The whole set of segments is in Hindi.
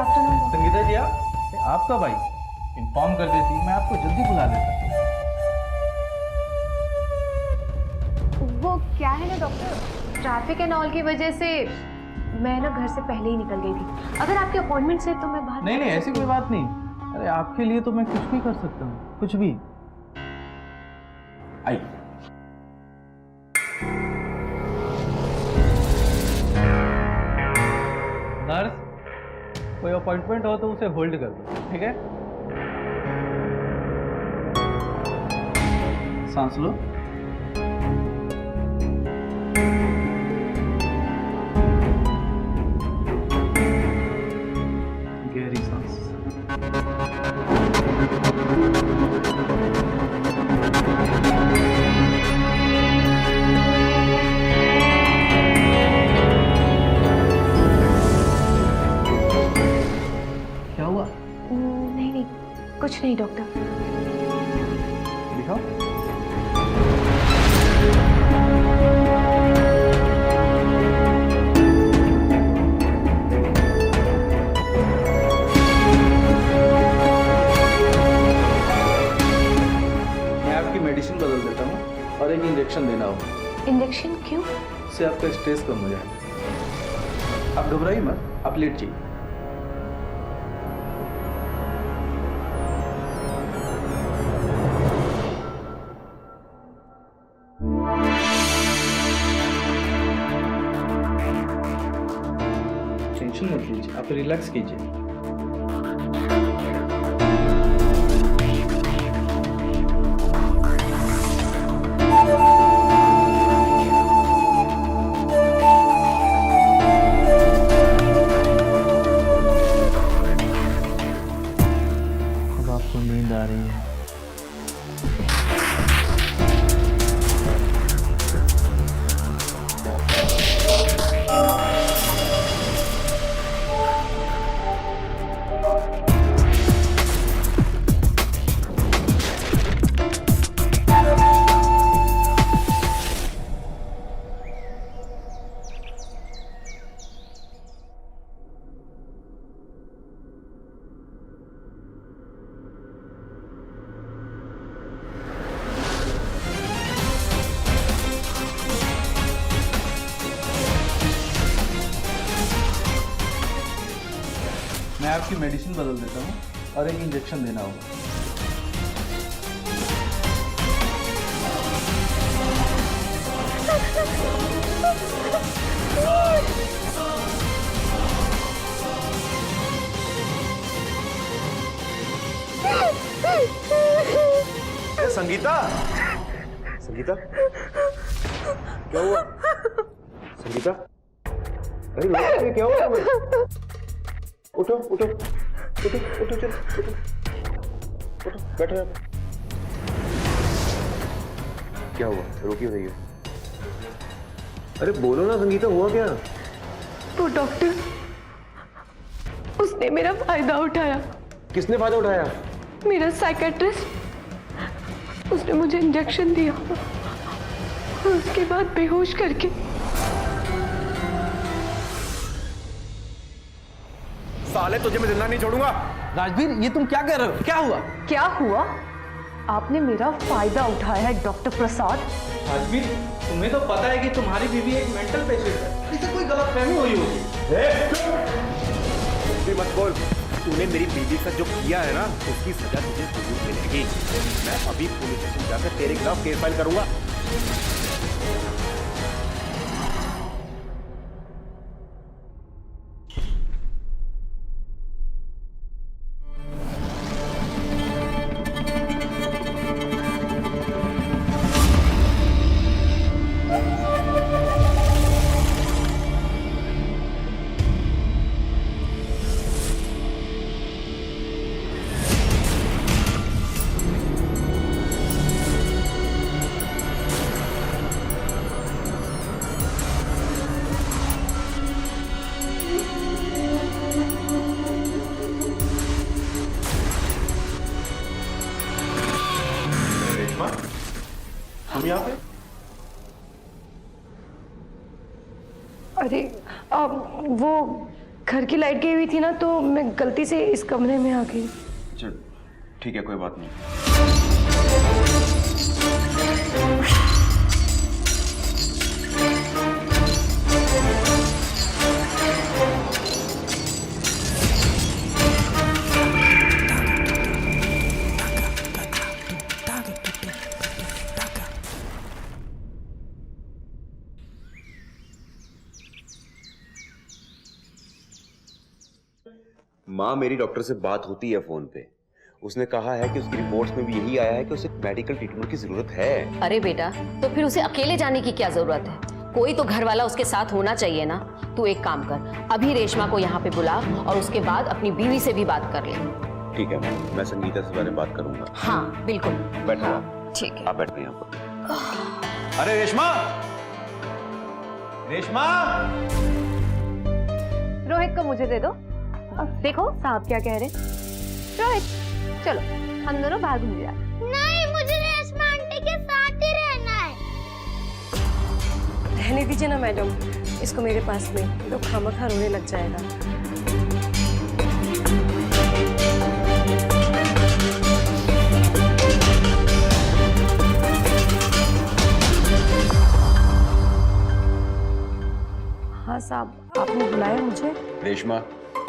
आफ्टरनून। संगीता जी आप कब आई? इन्फॉर्म कर देती, मैं आपको जल्दी बुला लेता। वो क्या है ना डॉक्टर, ट्रैफिक एंड ऑल की वजह से मैं ना घर से पहले ही निकल गई थी। अगर आपके अपॉइंटमेंट से तो मैं बाहर नहीं नहीं, ऐसी कोई बात नहीं। अरे आपके लिए तो मैं कुछ भी कर सकता हूँ, कुछ भी। आई। नर्स, कोई अपॉइंटमेंट हो तो उसे होल्ड कर दो, ठीक है? सांस लो। गहरी सांस। क्या हुआ? नहीं नहीं, कुछ नहीं डॉक्टर। दिखाओ। मैं आपकी मेडिसिन बदल देता हूँ और एक इंजेक्शन देना होगा। इंजेक्शन क्यों? इससे आपका स्ट्रेस कम हो जाएगा। आप घबराइए मत, आप लेट जाइए। टेंशन मत लीजिए, आप रिलैक्स कीजिए। अब आपको नींद आ रही है। मैं आपकी मेडिसिन बदल देता हूँ और एक इंजेक्शन देना होगा। संगीता, संगीता, क्या हुआ? संगीता, अरे रो, क्या हुआ तुम्हें? उठो उठो उठो उठो, चलो उठो उठो, बैठो यहाँ पे। क्या हुआ? रो क्यों रही है? अरे बोलो ना संगीता, हुआ क्या? वो डॉक्टर, उसने मेरा फायदा उठाया। किसने फायदा उठाया? मेरा साइकेट्रिस्ट। उसने मुझे इंजेक्शन दिया और उसके बाद बेहोश करके। साले तुझे मैं जिंदा नहीं छोड़ूंगा। राजवीर, ये तुम क्या कर रहे हो? क्या हुआ? क्या हुआ? आपने मेरा फायदा उठाया है डॉक्टर प्रसाद। राजवीर, तुम्हें तो पता है कि तुम्हारी बीवी एक मेंटल पेशेंट है, इससे कोई गलतफहमी हुई होगी। भी मत बोल। तूने मेरी बीवी का जो किया है ना, उसकी सजा तुझे जरूर मिलेगी। मैं अभी पुलिस स्टेशन जाकर तेरे खिलाफ केस फाइल करूंगा। तुम यहाँ पे? अरे वो घर की लाइट गई हुई थी ना, तो मैं गलती से इस कमरे में आ गई। चल ठीक है, कोई बात नहीं। माँ, मेरी डॉक्टर से बात होती है फोन पे। उसने कहा है कि उसकी रिपोर्ट्स में भी यही आया है कि उसे मेडिकल ट्रीटमेंट की जरूरत है। अरे बेटा, तो फिर उसे अकेले जाने की क्या जरूरत है? कोई तो घर वाला उसके साथ होना चाहिए ना। तू एक काम कर, अभी रेशमा को यहाँ पे बुला और उसके बाद अपनी बीवी से भी बात कर ले। ठीक है मैं संगीता से बारे में बात करूंगा। हाँ बिल्कुल। बैठो हाँ, ठीक है। आप बैठो यहाँ पर। अरे रेशमा, रेशमा! रोहित को मुझे दे दो। देखो साहब क्या कह रहे। रोहित चलो हम दोनों बाहर घूम जाए। नहीं, मुझे रेशमा आंटी के साथ ही रहना है। रहने दीजिए ना मैडम इसको मेरे पास में, तो खामखा रोने लग जाएगा। हाँ साहब, आपने बुलाया मुझे? रेशमा,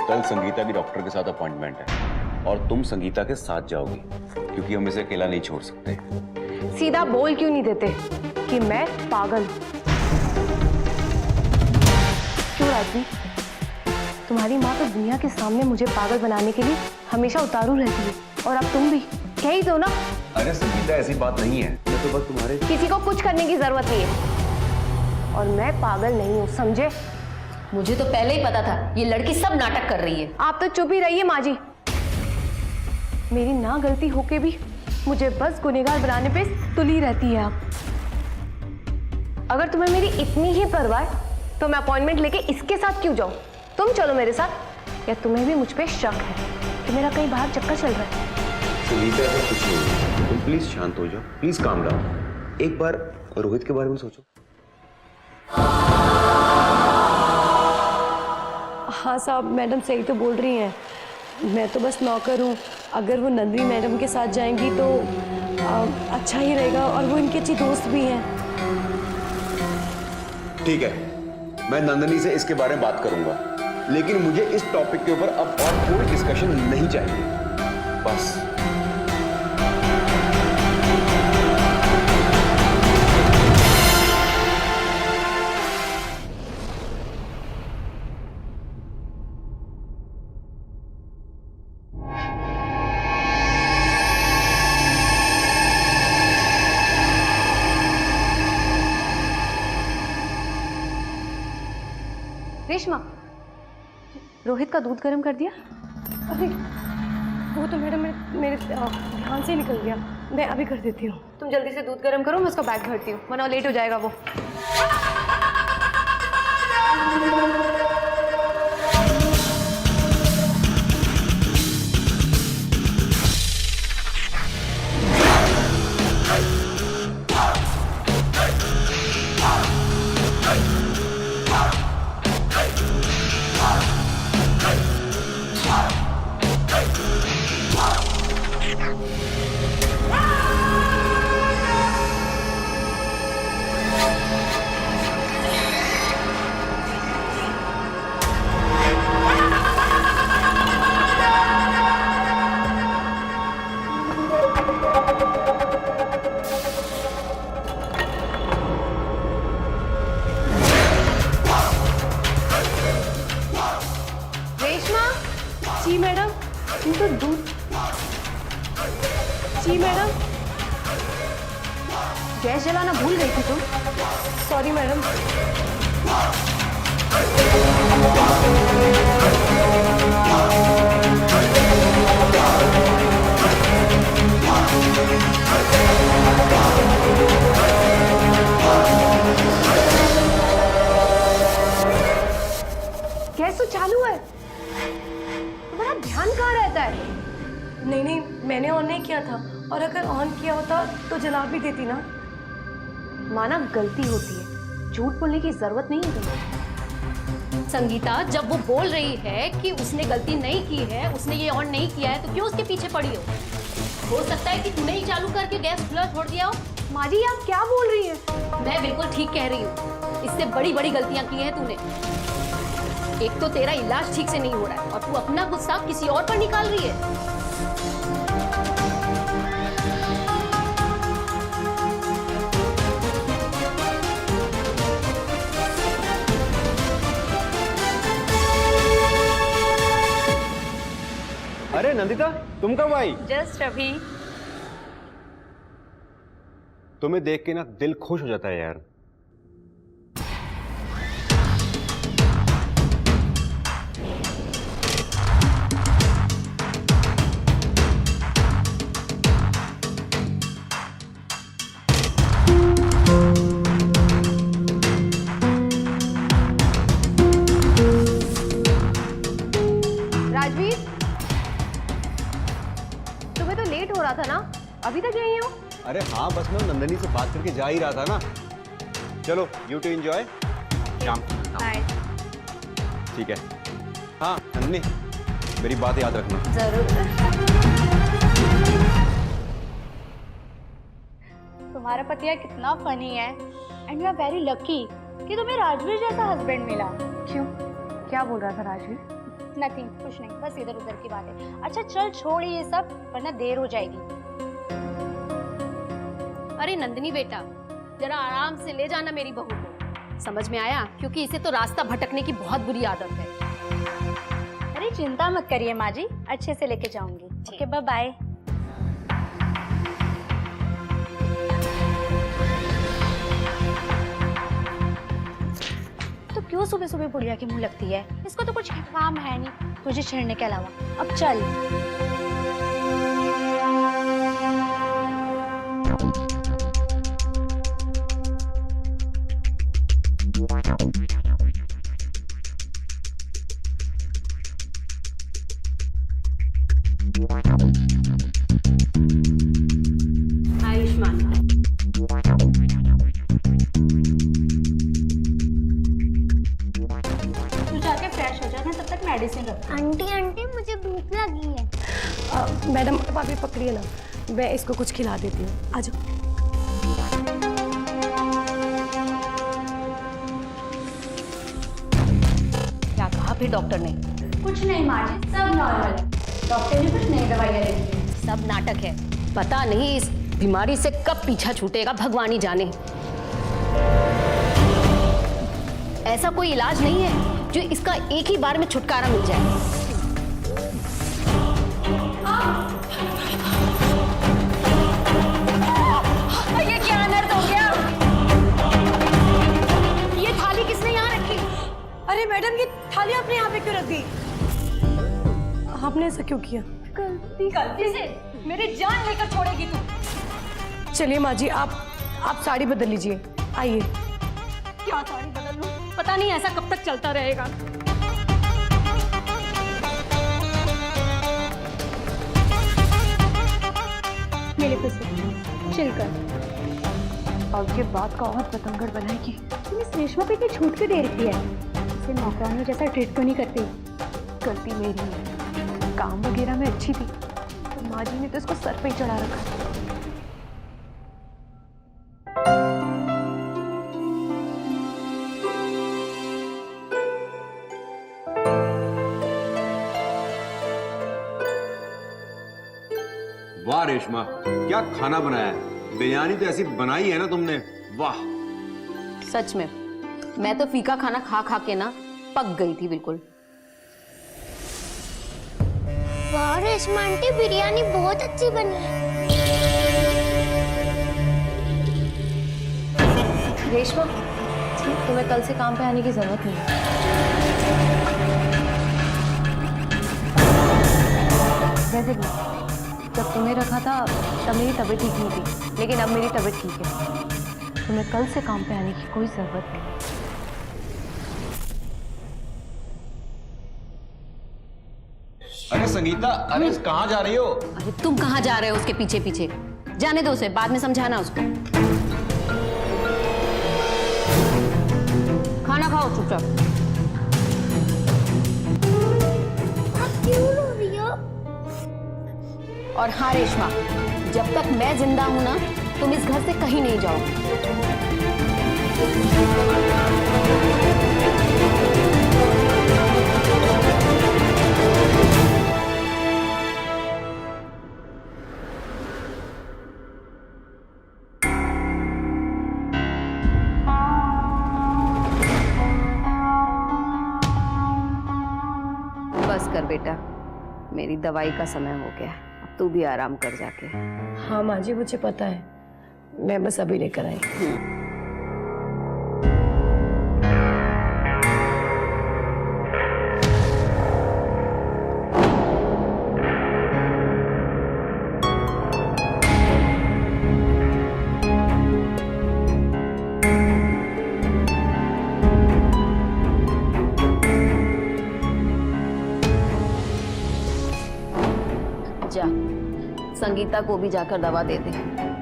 कल संगीता की डॉक्टर के साथ अपॉइंटमेंट है और तुम संगीता के साथ जाओगी, क्योंकि हम इसे अकेला नहीं छोड़ सकते। सीधा बोल क्यों नहीं देते कि मैं पागल? क्यों राजवी, तुम्हारी माँ तो दुनिया के सामने मुझे पागल बनाने के लिए हमेशा उतारू रहती है, और अब तुम भी कह ही दो ना। अरे संगीता, ऐसी बात नहीं है। मैं तो बस तुम्हारे किसी को कुछ करने की जरूरत नहीं है, और मैं पागल नहीं हूँ, समझे? मुझे तो पहले ही पता था ये लड़की सब नाटक कर रही है। आप तो चुप ही रहिए माँ जी। मेरी ना गलती होके भी मुझे बस गुनहगार बनाने पे तुली रहती है आप। अगर तुम्हें मेरी इतनी ही परवाह है तो मैं अपॉइंटमेंट लेके इसके साथ क्यों जाऊं? तुम चलो मेरे साथ। या तुम्हें भी मुझ पे शक है कि मेरा कहीं बाहर चक्कर चल रहा है? संगीता, ऐसा कुछ नहीं है। तुम प्लीज शांत हो जाओ, प्लीज काम डाउन। एक बार रोहित के बारे में सोचो। हाँ साहब, मैडम सही तो बोल रही हैं। मैं तो बस नौकर हूँ। अगर वो नंदिनी मैडम के साथ जाएंगी तो अच्छा ही रहेगा, और वो इनकी अच्छी दोस्त भी हैं। ठीक है, मैं नंदिनी से इसके बारे में बात करूंगा, लेकिन मुझे इस टॉपिक के ऊपर अब और कोई डिस्कशन नहीं चाहिए। बस। रेशमा, रोहित का दूध गर्म कर दिया? अरे वो तो मैडम मेरे ध्यान से निकल गया। मैं अभी कर देती हूँ। तुम जल्दी से दूध गर्म करो, मैं उसका बैग भरती हूँ, वरना लेट हो जाएगा वो। जी मैडम, तो दूध। जी मैडम, गैस जलाना भूल गई थी तुम? Sorry madam. गैस तो चालू है, तुम्हारा ध्यान कहाँ रहता है? नहीं नहीं, मैंने ऑन नहीं किया था, और अगर ऑन किया होता तो जला भी देती ना। माना गलती होती है, झूठ बोलने की जरूरत नहीं है तुम्हें। संगीता, जब वो बोल रही है कि उसने गलती नहीं की है, उसने ये ऑन नहीं किया है, तो क्यों उसके पीछे पड़ी हो सकता है कि तूने ही चालू करके गैस खुला छोड़ दिया हो। माँ जी आप क्या बोल रही हैं? मैं बिल्कुल ठीक कह रही हूँ, इससे बड़ी बड़ी गलतियां की हैं तूने। एक तो तेरा इलाज ठीक से नहीं हो रहा है और तू अपना गुस्सा किसी और पर निकाल रही है। अरे नंदिता, तुम कब आई? जस्ट अभी। तुम्हें देख के ना दिल खुश हो जाता है यार। राजवीर, तुम्हें तो लेट हो रहा था ना, अभी तक यहीं हो? अरे हाँ, बस मैं नंदनी से बात करके जा ही रहा था ना। चलो, यू टू एंजॉय शाम। ठीक है। हाँ नंदनी, मेरी बात याद रखना। जरूर। तुम्हारा पतिया कितना फनी है and you are very lucky कि तुम्हें राजवीर जैसा हस्बैंड मिला। क्यों, क्या बोल रहा था राजवीर? नथिंग, कुछ नहीं, बस इधर उधर की बात है। अच्छा चल छोड़ ये सब, वरना देर हो जाएगी। अरे नंदिनी बेटा, जरा आराम से ले जाना मेरी बहू को, समझ में आया? क्योंकि इसे तो रास्ता भटकने की बहुत बुरी आदत है। अरे चिंता मत करिए माँ जी, अच्छे से लेके जाऊंगी। Okay bye bye. तो क्यों सुबह सुबह बुढ़िया की मुंह लगती है? इसको तो कुछ काम है नहीं तुझे छेड़ने के अलावा। अब चल। आयुष्मान, तू जाके फ्रेश हो जा, मैं तब तक मेडिसिन रख। आंटी आंटी मुझे भूख लगी है। मैडम आप अभी पकड़िए ना, मैं इसको कुछ खिला देती हूँ। आ जाओ। क्या कहा फिर डॉक्टर ने? कुछ नहीं माँ जी, सब नॉर्मल है। डॉक्टर ने कुछ नई दवाइयाँ लिखी हैं। सब नाटक है। पता नहीं इस बीमारी से कब पीछा छूटेगा, भगवान ही जाने। ऐसा कोई इलाज नहीं है जो इसका एक ही बार में छुटकारा मिल जाए। ये क्या अनर्थ हो गया? ये थाली किसने यहाँ रखी? अरे मैडम, ये थाली आपने यहाँ पे क्यों रख दी? आपने ऐसा क्यों किया? गलती से मेरी जान लेकर छोड़ेगी तू। चलिए माँ जी, आप साड़ी बदल लीजिए। आइए। क्या साड़ी बदल लूं? पता नहीं ऐसा कब तक चलता रहेगा। मेरे पे चिल कर। और ये बात का और पतंगड़ बनाएगी। तुम इस रेशमा पे इतनी छूट क्यों दे रखी है? इसे नौकरानियों जैसा ट्रीट क्यों नहीं करती? गलती मेरी है, काम वगैरह में अच्छी थी तो माँ जी ने तो इसको सर पे ही चढ़ा रखा। वाह रेशमा, क्या खाना बनाया है। बिरयानी तो ऐसी बनाई है ना तुमने, वाह। सच में मैं तो फीका खाना खा खा के ना पक गई थी बिल्कुल। वाह रेशमा आंटी, बिरयानी बहुत अच्छी बनी है। रेशमा, तुम्हें कल से काम पे आने की जरूरत नहीं है। वैसे भी जब तुम्हें रखा था तब मेरी तबीयत ठीक नहीं थी, लेकिन अब मेरी तबीयत ठीक है। तुम्हें कल से काम पे आने की कोई जरूरत नहीं। अरे संगीता, अरे कहाँ जा रही हो? अरे तुम कहाँ जा रहे हो उसके पीछे पीछे? जाने दो उसे, बाद में समझाना उसको। खाना खाओ चुपचाप। क्यों रो रही हो? और हाँ रेशमा, जब तक मैं जिंदा हूं ना, तुम इस घर से कहीं नहीं जाओ। बस कर बेटा, मेरी दवाई का समय हो गया, अब तू भी आराम कर जाके। हाँ माँ जी, मुझे पता है, मैं बस अभी लेकर आई। जा, संगीता को भी जाकर दवा दे दे।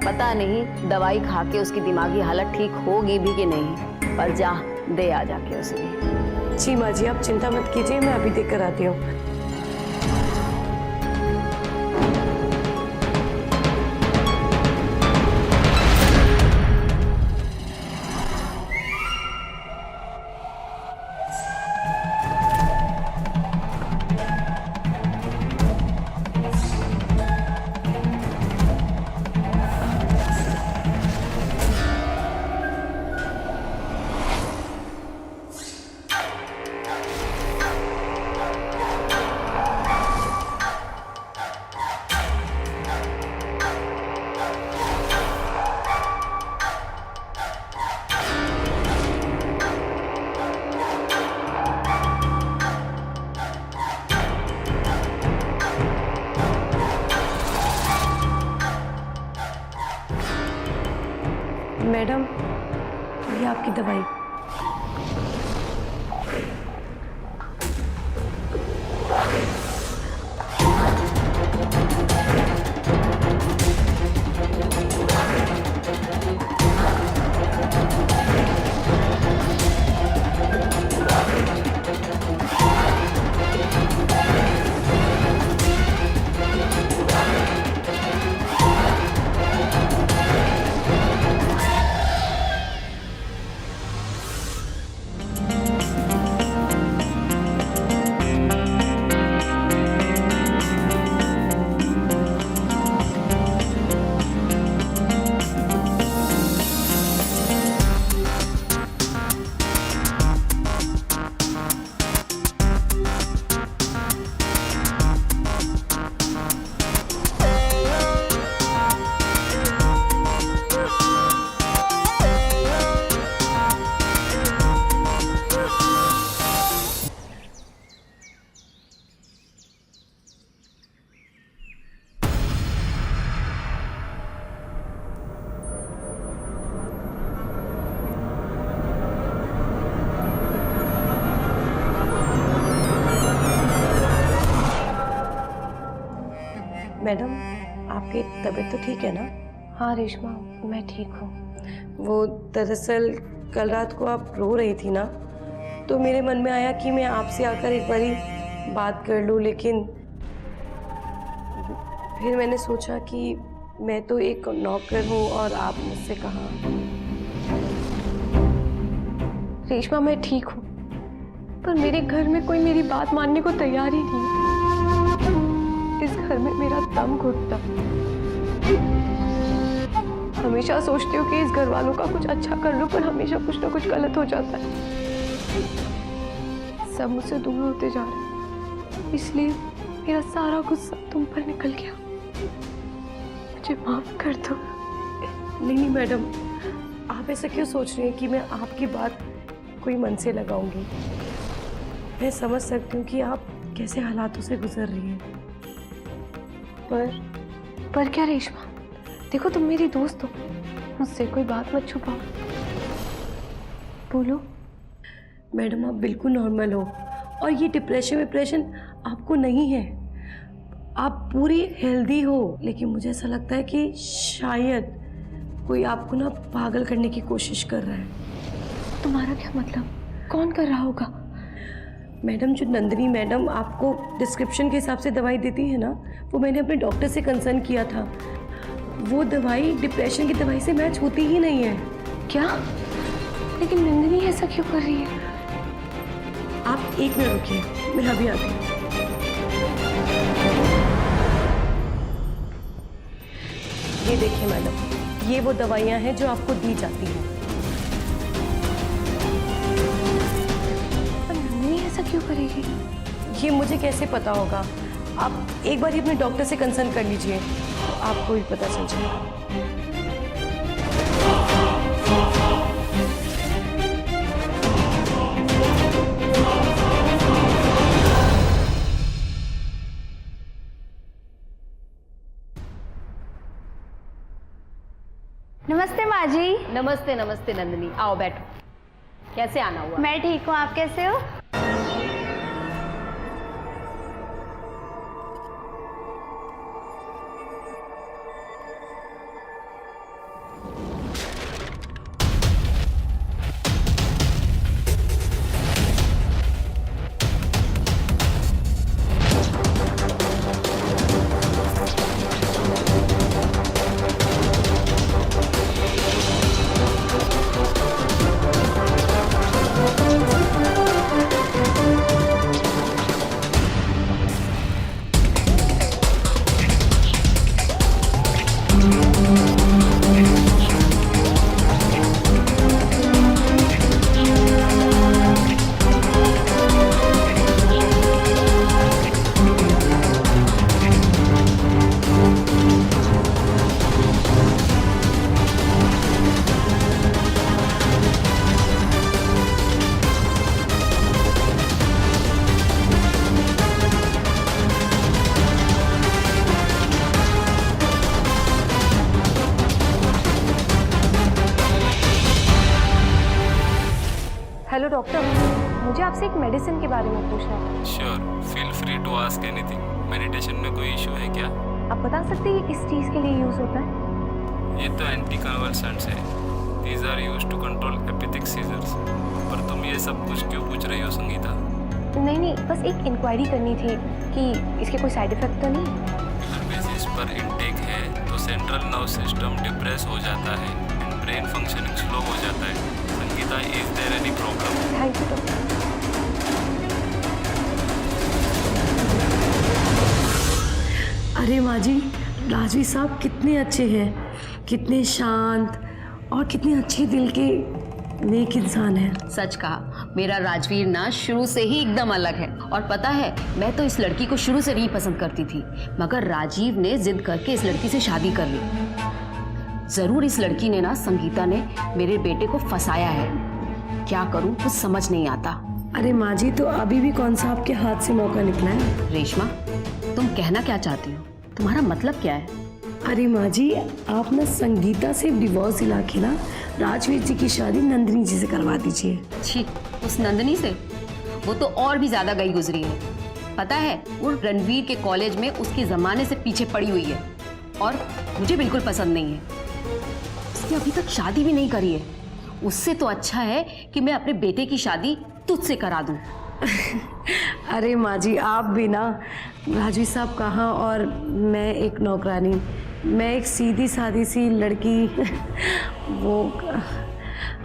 पता नहीं दवाई खा के उसकी दिमागी हालत ठीक होगी भी कि नहीं, पर जा दे आ जाके उसे भी। जी माँ जी, आप चिंता मत कीजिए, मैं अभी देकर आती हूँ। मैडम, ये आपकी दवाई। मैडम, आपकी तबीयत तो ठीक है ना? हाँ रेशमा, मैं ठीक हूँ। वो दरअसल कल रात को आप रो रही थी ना, तो मेरे मन में आया कि मैं आपसे आकर एक बारी बात कर लूँ, लेकिन फिर मैंने सोचा कि मैं तो एक नौकर हूँ और आप मुझसे कहा। रेशमा, मैं ठीक हूँ, पर मेरे घर में कोई मेरी बात मानने को तैयार ही नहीं है। इस घर में मेरा दम घुटता। हमेशा सोचती हूँ कि इस घर वालों का कुछ अच्छा कर लूं, पर हमेशा कुछ ना कुछ गलत हो जाता है। सब मुझसे दूर होते जा रहे हैं, इसलिए मेरा सारा गुस्सा तुम पर निकल गया। मुझे माफ कर दो। नहीं मैडम, आप ऐसा क्यों सोच रही हैं कि मैं आपकी बात कोई मन से लगाऊंगी? मैं समझ सकती हूँ कि आप कैसे हालातों से गुजर रही हैं, पर क्या रेशमा, देखो तुम मेरी दोस्त हो, मुझसे कोई बात मत छुपाओ, बोलो। मैडम, आप बिल्कुल नॉर्मल हो और ये डिप्रेशन आपको नहीं है। आप पूरी हेल्दी हो, लेकिन मुझे ऐसा लगता है कि शायद कोई आपको ना पागल करने की कोशिश कर रहा है। तुम्हारा क्या मतलब? कौन कर रहा होगा? मैडम, जो नंदिनी मैडम आपको डिस्क्रिप्शन के हिसाब से दवाई देती है ना, वो मैंने अपने डॉक्टर से कंसर्न किया था। वो दवाई डिप्रेशन की दवाई से मैच होती ही नहीं है। क्या? लेकिन नंदिनी ऐसा क्यों कर रही है? आप एक मिनट रुकिए, मैं अभी आती हूँ। ये देखिए मैडम, ये वो दवाइयाँ हैं जो आपको दी जाती हैं। पर नंदिनी ऐसा क्यों करेगी? ये मुझे कैसे पता होगा? आप एक बार ही अपने डॉक्टर से कंसर्न कर लीजिए, आपको भी पता चल जाएगा। नमस्ते माँ जी। नमस्ते नमस्ते नंदिनी, आओ बैठो। कैसे आना हुआ? मैं ठीक हूँ, आप कैसे हो? हेलो डॉक्टर, मुझे आपसे एक मेडिसिन के बारे में पूछना था। Sure, feel free to ask anything. Meditation में कोई इशू है क्या? आप बता सकते हैं ये किस चीज़ के लिए यूज़ होता है? ये तो एंटी कन्वल्सेंट्स है। These are used to control epileptic seizures. पर तुम ये सब कुछ क्यों पूछ रही हो संगीता? नहीं, बस एक इंक्वायरी करनी थी कि इसके कोई साइड इफेक्ट तो नहीं? अगर बेसिस पर इनटेक है तो सेंट्रल नर्व सिस्टम डिप्रेस हो जाता है एंड ब्रेन फंक्शनिंग स्लो हो जाता है। Sangeeta, is there any problem? Thank you doctor. अरे माँ जी, राजवीर साहब कितने अच्छे हैं, कितने शांत और कितने अच्छे दिल के नेक इंसान हैं। सच कहा, मेरा राजवीर ना शुरू से ही एकदम अलग है। और पता है, मैं तो इस लड़की को शुरू से नहीं पसंद करती थी, मगर राजीव ने जिद करके इस लड़की से शादी कर ली। जरूर इस लड़की ने ना, संगीता ने मेरे बेटे को फंसाया है। क्या करूं, कुछ समझ नहीं आता। अरे माँ जी, तो अभी भी कौन सा आपके हाथ से मौका निकला है? रेशमा, तुम कहना क्या चाहती हो? तुम्हारा मतलब क्या है? अरे माँ जी, आप ना संगीता से डिवोर्स दिला के ना राजवीर जी की शादी नंदिनी जी से करवा दीजिए। छी, उस नंदिनी से? वो तो और भी ज्यादा गई गुजरी है। पता है, वो रणवीर के कॉलेज में उसके जमाने से पीछे पड़ी हुई है और मुझे बिल्कुल पसंद नहीं है। उसने अभी तक शादी भी नहीं करी है। उससे तो अच्छा है कि मैं अपने बेटे की शादी तुझसे करा दूं। अरे माँ जी, आप भी ना, राजवीर साहब कहाँ और मैं एक नौकरानी, मैं एक सीधी सादी सी लड़की। वो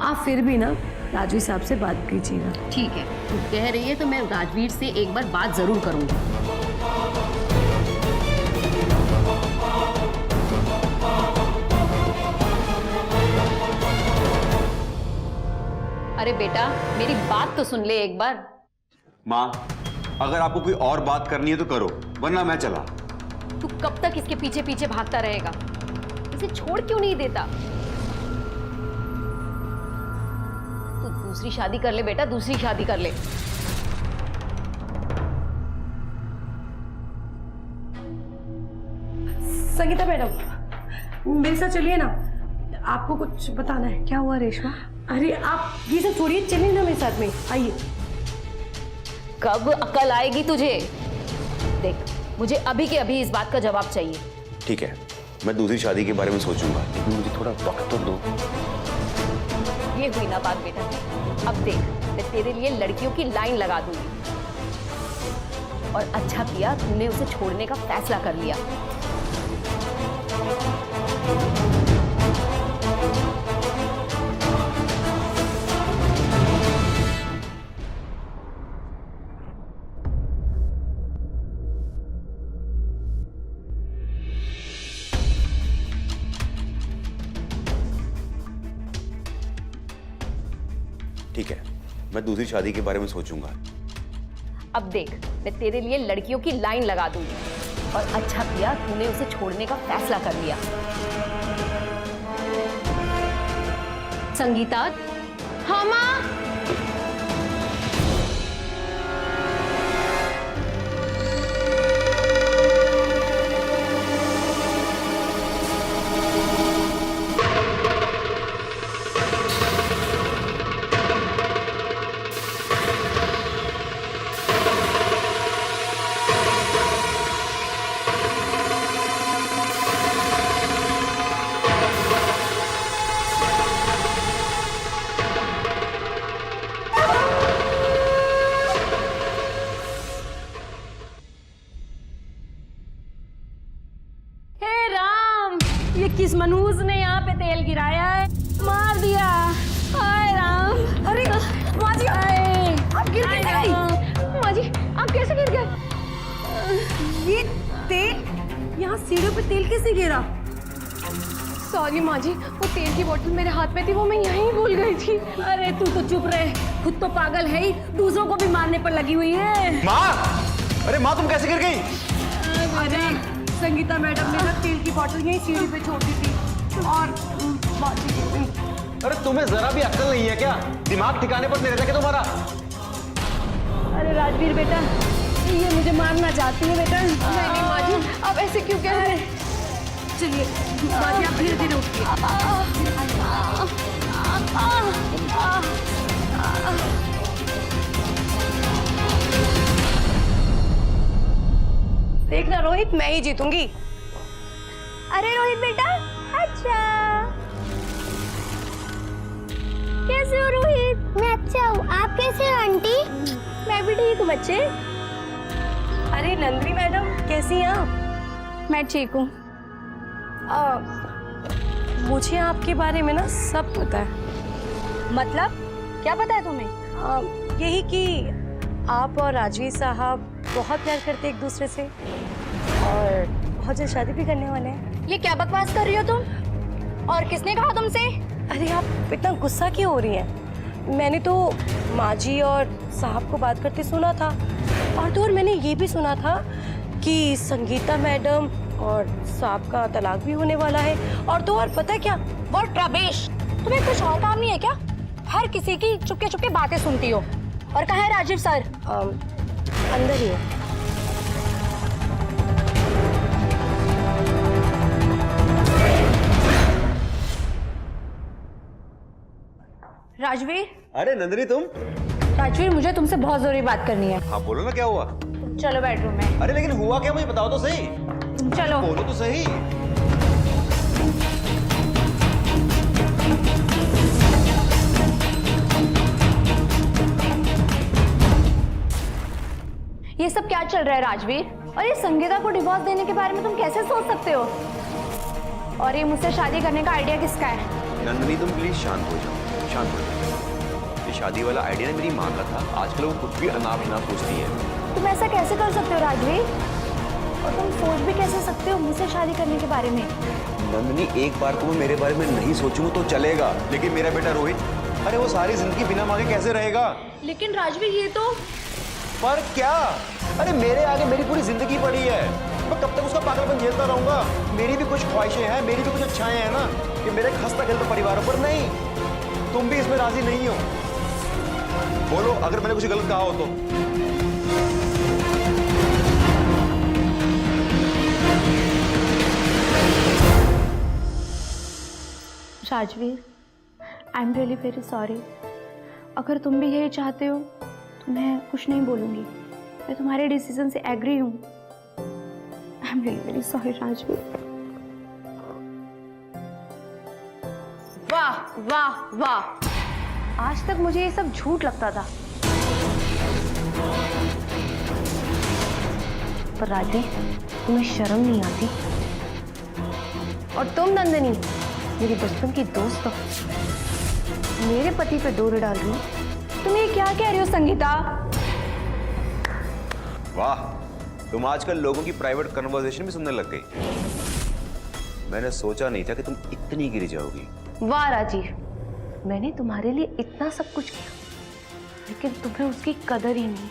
आप फिर भी ना राजवीर साहब से बात कीजिएगा। ठीक है, तू कह रही है तो मैं राजवीर से एक बार बात जरूर करूंगी। अरे बेटा, मेरी बात तो सुन ले एक बार। माँ, अगर आपको कोई और बात करनी है तो करो, वरना मैं चला। तू कब तक इसके पीछे पीछे भागता रहेगा? इसे छोड़ क्यों नहीं देता? तू दूसरी शादी कर ले बेटा, दूसरी शादी कर ले। संगीता मैडम, मेरे साथ चलिए ना, आपको कुछ बताना है। क्या हुआ रेशमा? अरे आप ये सब छोड़िए, चलिए ना मेरे साथ में, आइए। कब अकल आएगी तुझे? देख, मुझे अभी के अभी इस बात का जवाब चाहिए। ठीक है, मैं दूसरी शादी के बारे में सोचूंगा, लेकिन मुझे थोड़ा वक्त तो दो। ये हुई ना बात बेटा। अब देख, मैं तेरे लिए लड़कियों की लाइन लगा दूंगी। और अच्छा किया तूने उसे छोड़ने का फैसला कर लिया। ठीक है, मैं दूसरी शादी के बारे में सोचूंगा। अब देख, मैं तेरे लिए लड़कियों की लाइन लगा दूंगी और अच्छा किया तूने उसे छोड़ने का फैसला कर लिया। संगीता। हाँ माँ। ये किस मनूज ने यहाँ पे तेल गिराया है? मार दिया। हाय राम। अरे माँ जी, आप गिर कैसे गई? माँ जी आप कैसे गिर गए? ये तेल यहाँ सीढ़ियों पे तेल कैसे गिरा? सॉरी माँ जी, वो तेल की बोतल मेरे हाथ में थी, वो मैं यहीं भूल गई थी। अरे तू तो चुप रहे, खुद तो पागल है ही, दूसरों को भी मारने पर लगी हुई है। माँ! अरे माँ, तुम कैसे गिर गई? अरे संगीता मैडम ने ना तेल की बोतल यहीं सीढ़ी पे छोड़ दी थी और बात भी गिर गई। अरे तुम्हें जरा भी अक्ल नहीं है क्या? दिमाग ठिकाने पर नहीं रहता क्या तुम्हारा? अरे राजवीर बेटा, ये मुझे मारना चाहती है बेटा। नहीं माँ जी, आप ऐसे क्यों कह रहे हैं? चलिए माँ जी, आप धीरे धीरे उठिए। देखना रोहित, मैं ही जीतूंगी। अरे रोहित बेटा, अच्छा कैसे हो रोहित? मैं अच्छा हूँ, आप कैसे हो आंटी? मैं भी ठीक हूँ बच्चे। अरे नंदिनी मैडम, कैसी हैं आप? मैं ठीक हूँ। मुझे आपके बारे में ना सब पता है। मतलब क्या पता है तुम्हें? यही कि आप और राजवीर साहब बहुत प्यार करते एक दूसरे से और बहुत जल्द शादी भी करने वाले हैं। ये क्या बकवास कर रही हो तुम? और किसने कहा तुमसे? अरे आप इतना गुस्सा क्यों हो रही हैं? मैंने तो माँ जी और साहब को बात करते सुना था, और तो और मैंने ये भी सुना था कि संगीता मैडम और साहब का तलाक भी होने वाला है। और तो और पता है क्या? व्हाट रमेश, तुम्हें कुछ और काम नहीं है क्या? हर किसी की चुपके चुपके बातें सुनती हो। और कहाँ है राजीव सर? अंदर ही है। राजवीर, अरे नंदिनी, तुम? राजवीर मुझे तुमसे बहुत जरूरी बात करनी है। हाँ बोलो ना, क्या हुआ? चलो बेडरूम में। अरे लेकिन हुआ क्या, मुझे बताओ तो सही। तुम चलो। बोलो तो सही। ये सब क्या चल रहा है राजवीर? और ये संगीता को डिवोर्स देने के बारे में तुम कैसे सोच सकते हो? और ये मुझसे शादी करने का आइडिया किसका है? नंदिनी, तुम प्लीज शांत हो जाओ, शांत हो जाओ। ये शादी वाला आइडिया मेरी माँ का था। आजकल वो कुछ भी अनाप शनाप सोचती है। तुम ऐसा कैसे कर सकते हो राजवीर? और तुम सोच भी कैसे सकते हो मुझसे शादी करने के बारे में? नंदिनी, एक बार को मैं मेरे बारे में नहीं सोचूं तो चलेगा, लेकिन मेरा बेटा रोहित, अरे वो सारी जिंदगी बिना मांगे कैसे रहेगा? लेकिन राजवीर ये तो... पर क्या? अरे मेरे आगे मेरी पूरी जिंदगी पड़ी है। मैं कब तक उसका पागलपन झेलता रहूंगा? मेरी भी कुछ ख्वाहिशें हैं, मेरी भी कुछ इच्छाएं हैं ना, कि मेरे खस्ता खेलते परिवारों पर नहीं। तुम भी इसमें राजी नहीं हो? बोलो अगर मैंने कुछ गलत कहा हो तो। Rajveer, I am really very sorry. अगर तुम भी यही चाहते हो तो मैं कुछ नहीं बोलूँगी। मैं तुम्हारे डिसीजन से एग्री हूँ। I am really very sorry Rajveer. वाह वाह वाह, आज तक मुझे ये सब झूठ लगता था। पर राजी, तुम्हें शर्म नहीं आती? और तुम नंदिनी, मेरी बचपन की दोस्त हो, मेरे पति पे डोरे डाल रही हो। तुम ये क्या कह रही हो संगीता? वाह, तुम आजकल लोगों की प्राइवेट कन्वर्सेशन भी सुनने लग गई। मैंने सोचा नहीं था कि तुम इतनी गिर जाओगी। वाह राजीव, मैंने तुम्हारे लिए इतना सब कुछ किया, लेकिन तुम्हें उसकी कदर ही नहीं।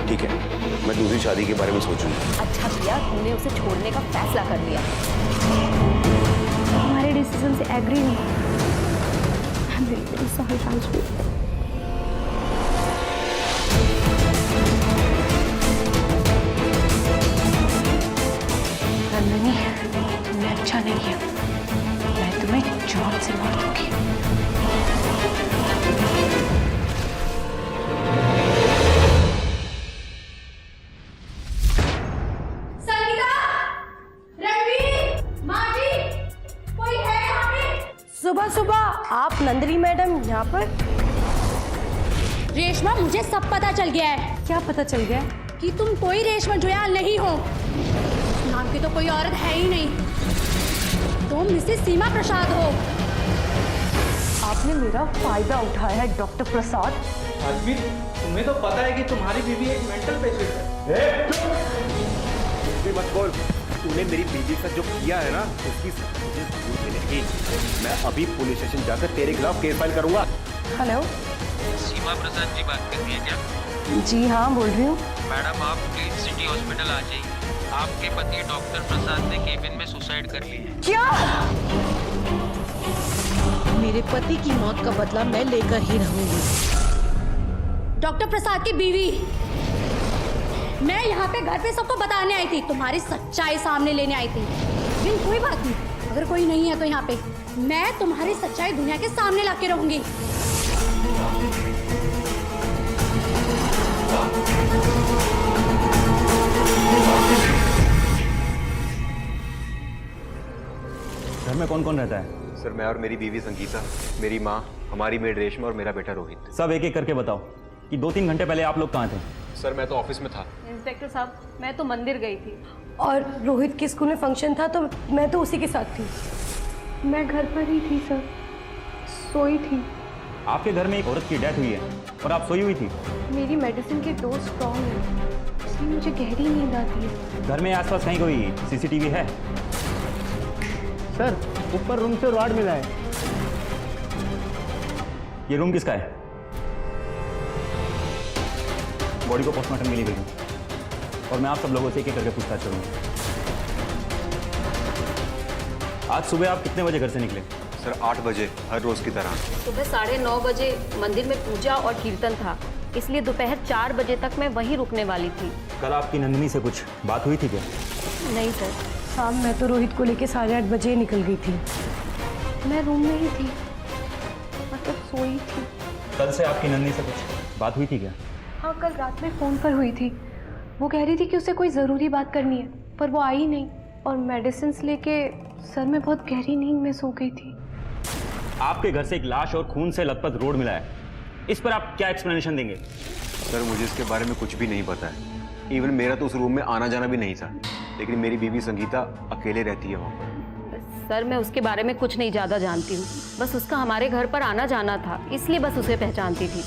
ठीक है, मैं दूसरी शादी के बारे में सोचूंगा। अच्छा किया तुमने उसे छोड़ने का फैसला कर लिया। तुम्हारे डिसीजन से एग्री नहीं। I am really very sorry Rajveer. Nandini, तुमने अच्छा नहीं किया। मैं तुम्हें जान से मार दूंगी। सुबह सुबह आप नंदिनी मैडम यहाँ पर? रेशमा, मुझे सब पता चल गया है क्या पता चल गया? कि तुम कोई रेशमा जुयाल नहीं हो। उस नाम की तो कोई औरत है ही नहीं। तुम मिसेस सीमा प्रसाद हो। आपने मेरा फायदा उठाया है डॉक्टर प्रसाद। राजवीर, तुम्हें तो पता है कि तुम्हारी बीवी एक मेंटल पेशेंट है। मत बोल। तूने मेरी बीवी के साथ जो किया है ना, उसकी मुझे दूर मिलेगी। मैं अभी पुलिस स्टेशन जाकर तेरे खिलाफ केस फाइल करूंगा। हेलो, सीमा प्रसाद जी बात कर रही है क्या? जी हाँ, बोल रही हूँ। मैडम, आप प्लीज सिटी हॉस्पिटल आ जाइए। आपके पति डॉक्टर प्रसाद ने केबिन में सुसाइड कर ली है। क्या? मेरे पति की मौत का बदला मैं लेकर ही रहूंगी। डॉक्टर प्रसाद की बीवी, मैं यहाँ पे घर पे सबको बताने आई थी, तुम्हारी सच्चाई सामने लेने आई थी। लेकिन कोई बात नहीं, अगर कोई नहीं है तो यहाँ पे मैं तुम्हारी सच्चाई दुनिया के सामने लाके रहूंगी। घर में कौन कौन रहता है? सर, मैं और मेरी बीवी संगीता, मेरी माँ, हमारी मेड रेशमा और मेरा बेटा रोहित। सब एक एक करके बताओ कि 2-3 घंटे पहले आप लोग कहाँ थे? सर, मैं तो ऑफिस में था। इंस्पेक्टर साहब, मैं तो मंदिर गई थी। और रोहित के स्कूल में फंक्शन था तो मैं तो उसी के साथ थी। मैं घर पर ही थी सर, सोई थी। आपके घर में एक औरत की डेथ हुई है और आप सोई हुई थी। मेरी मेडिसिन की डोज स्ट्रॉन्ग है, इसलिए मुझे गहरी नींद आती है। घर में आसपास कहीं कोई सीसीटीवी है? सर, ऊपर रूम से रॉड मिला है। ये रूम किसका है? बॉडी को पोस्टमार्टम के लिए भेजूं और मैं आप सब लोगों से एक एक करके पूछताछ करूंगा। आज सुबह आप कितने बजे घर से निकले? सर, 8 बजे, हर रोज की तरह। सुबह 9:30 बजे मंदिर में पूजा और कीर्तन था, इसलिए दोपहर 4 बजे तक मैं वहीं रुकने वाली थी। कल आपकी नंदिनी से कुछ बात हुई थी क्या? नहीं सर। हाँ, मैं तो रोहित को लेके 8:30 बजे निकल गई थी। मैं रूम में ही थी, मतलब सोई थी। कल से आपकी नंदिनी से कुछ बात हुई थी क्या? हाँ, कल रात में फ़ोन पर हुई थी। वो कह रही थी कि उसे कोई ज़रूरी बात करनी है, पर वो आई नहीं। और मेडिसिन लेके सर में बहुत गहरी नींद में सो गई थी। आपके घर से एक लाश और खून से लथपथ रोड मिला है, इस पर आप क्या एक्सप्लेनेशन देंगे? सर, मुझे इसके बारे में कुछ भी नहीं पता है। इवन मेरा तो उस रूम में आना जाना भी नहीं था, लेकिन मेरी बीवी संगीता अकेले रहती है वहाँ पर। सर, मैं उसके बारे में कुछ नहीं ज़्यादा जानती हूँ, बस उसका हमारे घर पर आना जाना था, इसलिए बस उसे पहचानती थी।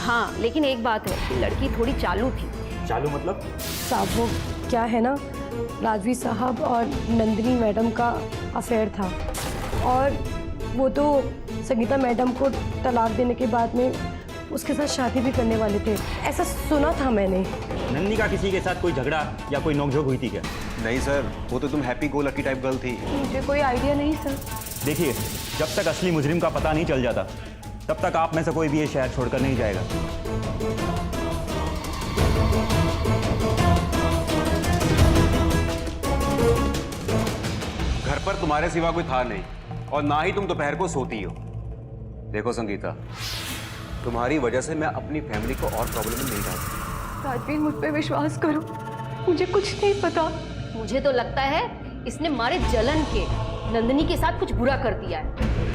हाँ, लेकिन एक बात है कि लड़की थोड़ी चालू थी। चालू मतलब? साहब, वो क्या है ना, राजवीर साहब और नंदिनी मैडम का अफेयर था और वो तो संगीता मैडम को तलाक देने के बाद में उसके साथ शादी भी करने वाले थे, ऐसा सुना था मैंने। नंदिनी का किसी के साथ कोई झगड़ा या कोई नोकझोंक हुई थी क्या? नहीं सर, वो तो तुम happy go lucky type girl थी। मुझे कोई आइडिया नहीं सर। देखिए, जब तक असली मुजरिम का पता नहीं चल जाता तब तक आप में से कोई भी ये शहर छोड़कर नहीं जाएगा। घर पर तुम्हारे सिवा कोई था नहीं, और ना ही तुम दोपहर को सोती हो। देखो संगीता, तुम्हारी वजह से मैं अपनी फैमिली को और प्रॉब्लम में नहीं डालता। राजवीर, मुझ पे विश्वास करो, मुझे कुछ नहीं पता। मुझे तो लगता है इसने मारे जलन के नंदिनी के साथ कुछ बुरा कर दिया है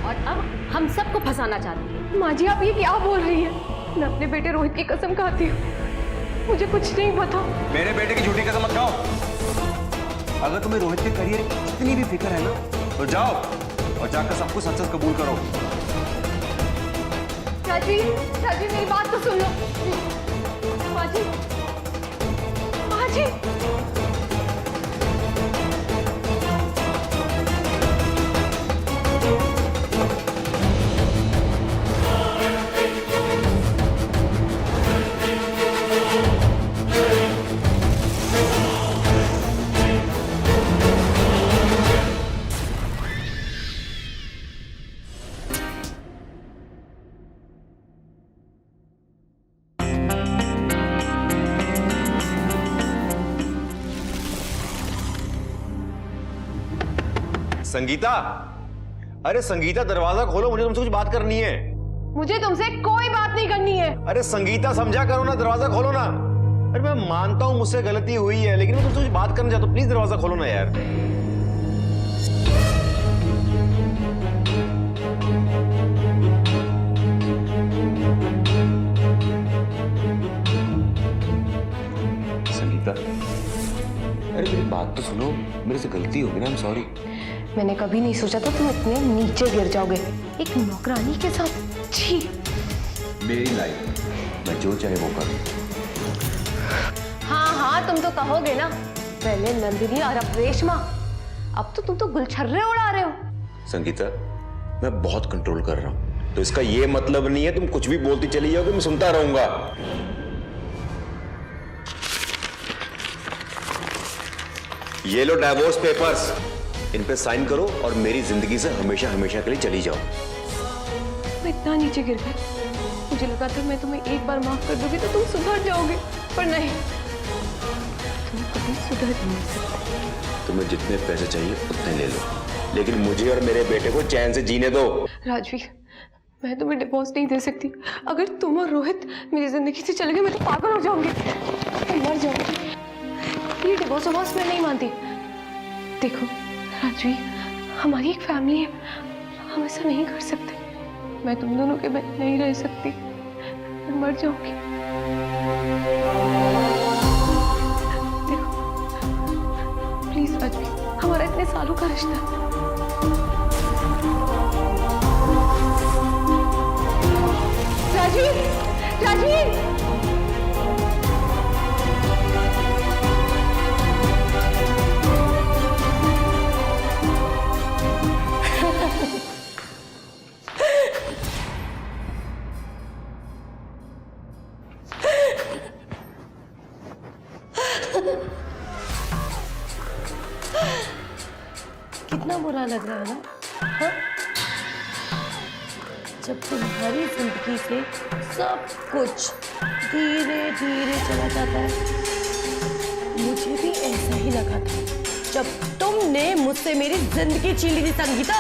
और अब हम सबको फंसाना चाहती है। माँ जी, आप ये क्या बोल रही है? मैं अपने बेटे रोहित की कसम खाती हूँ, मुझे कुछ नहीं पता। मेरे बेटे की झूठी कसम मत खाओ। अगर तुम्हें रोहित के करियर की इतनी भी फिक्र है ना, तो जाओ और जाकर सब कुछ सच कबूल करो। राजवीर, राजवीर, मेरी बात तो सुन लो। माँ जी, माँ जी। संगीता, अरे संगीता, दरवाजा खोलो, मुझे तुमसे कुछ बात करनी है। मुझे तुमसे कोई बात नहीं करनी है। अरे संगीता, समझा करो ना, दरवाजा खोलो ना। अरे मैं मानता हूं मुझसे गलती हुई है, लेकिन मैं तुमसे कुछ बात करना चाहता हूं, प्लीज दरवाजा खोलो ना यार। संगीता, अरे मेरी बात तो सुनो, मेरे से गलती होगी ना, आई एम सॉरी। मैंने कभी नहीं सोचा था तुम इतने नीचे गिर जाओगे एक नौकरानी के साथ। छी। मेरी लाइफ, मैं जो चाहे वो करूं। हाँ हाँ, तुम तो कहोगे ना, पहले नंदिनी और अब रेशमा, अब तो तुम तो गुलछर्रे उड़ा रहे हो। संगीता, मैं बहुत कंट्रोल कर रहा हूं, तो इसका ये मतलब नहीं है तुम कुछ भी बोलती चली जाओगे, मैं सुनता रहूंगा। ये लो डाइवोर्स पेपर्स, इन पे साइन करो और मेरी जिंदगी से हमेशा हमेशा के लिए चली जाओ। मैं इतना नीचे गिर गई, मुझे लगा था मैं तुम्हें एक बार माफ कर दूंगी तो तुम सुधर जाओगे, पर नहीं, तुम कभी सुधर नहीं सकते। तुम्हें जितने पैसे चाहिए उतने ले लो, लेकिन मुझे और मेरे बेटे को चैन से जीने दो। राजवीर, मैं तुम्हें डिवोर्स नहीं दे सकती। अगर तुम और रोहित मेरी जिंदगी से चले गए, मैं तो पागल हो जाऊंगी, मैं मर जाऊंगी। ये डिवोर्स मैं नहीं मानती। देखो राजवीर, हमारी एक फैमिली है, हम ऐसा नहीं कर सकते। मैं तुम दोनों के बिना नहीं रह सकती, मैं मर जाऊंगी। देखो प्लीज राजवीर, हमारा इतने सालों का रिश्ता है। राजवीर, राजवीर, कितना बुरा लग रहा है ना, हाँ? जब तुम्हारी जिंदगी से सब कुछ धीरे धीरे चला जाता है। मुझे भी ऐसा ही लगा था जब तुमने मुझसे मेरी जिंदगी छीन ली थी संगीता,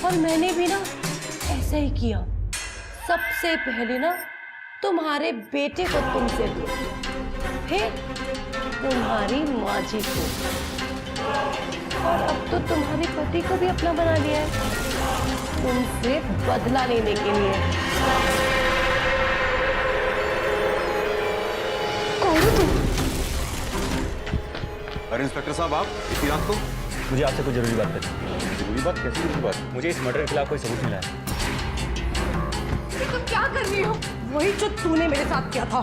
और मैंने भी ना ऐसा ही किया। सबसे पहले ना तुम्हारे बेटे को तुमसे लिया, फिर तुम्हारी माँ जी को, और अब तो तुम्हारे पति को भी अपना बना लिया है, तुमसे बदला लेने के लिए। कौन हो तुम? अरे इंस्पेक्टर साहब, आप इतनी रात को? मुझे आपसे कोई जरूरी बात करनी है। जरूरी बात? कैसी जरूरी बात? मुझे इस मर्डर के खिलाफ कोई सबूत मिला है। तुम क्या कर रही हो? वही जो तूने मेरे साथ किया था।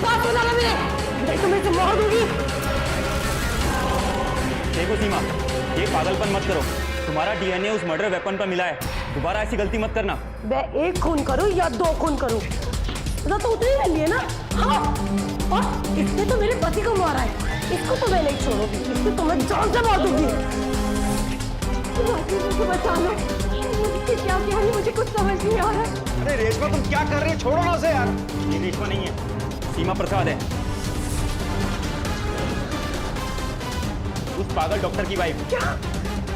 बात बता लो मेरे, नहीं तो मैं इसे मार दूंगी। देखो सीमा, ये पागलपन मत करो। तुम्हारा डीएनए उस मर्डर वेपन पर मिला है, दोबारा ऐसी गलती मत करना। मैं एक खून करूं या दो खून करूं, तो उतनी ही रही है ना। हाँ, और इसने तो मेरे पति को मारा है, इसको तो मैं नहीं छोड़ूंगी, इसको तो मैं जान से मार दूंगी। मुझे बचा लो, मुझे क्या किया है मुझे कुछ समझ नहीं आ रहा है। अरे रेशमा तुम क्या कर रही हो, छोड़ो ना उसे यार। ये रेशमा नहीं है, सीमा प्रसाद है, उस पागल डॉक्टर की वाइफ। क्या?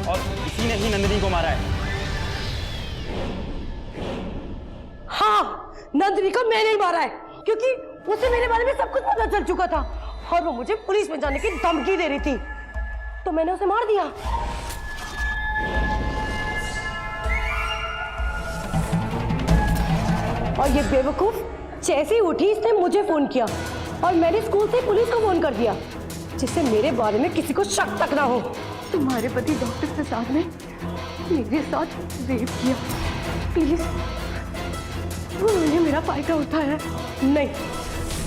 और इसी ने ही नंदिनी को मारा है। हाँ, नंदिनी को मैंने ही मारा है, क्योंकि उसे मेरे बारे में सब कुछ पता चल चुका था और वो मुझे पुलिस में जाने की धमकी दे रही थी, तो मैंने उसे मार दिया। और ये बेवकूफ जैसे ही उठी इसने मुझे फोन किया और मैंने स्कूल से पुलिस को फोन कर दिया, जिससे मेरे बारे में किसी को शक तक ना हो। तुम्हारे पति डॉक्टर प्रसाद ने मेरे साथ रेप किया, प्लीज उन्होंने मेरा फायदा उठाया। नहीं,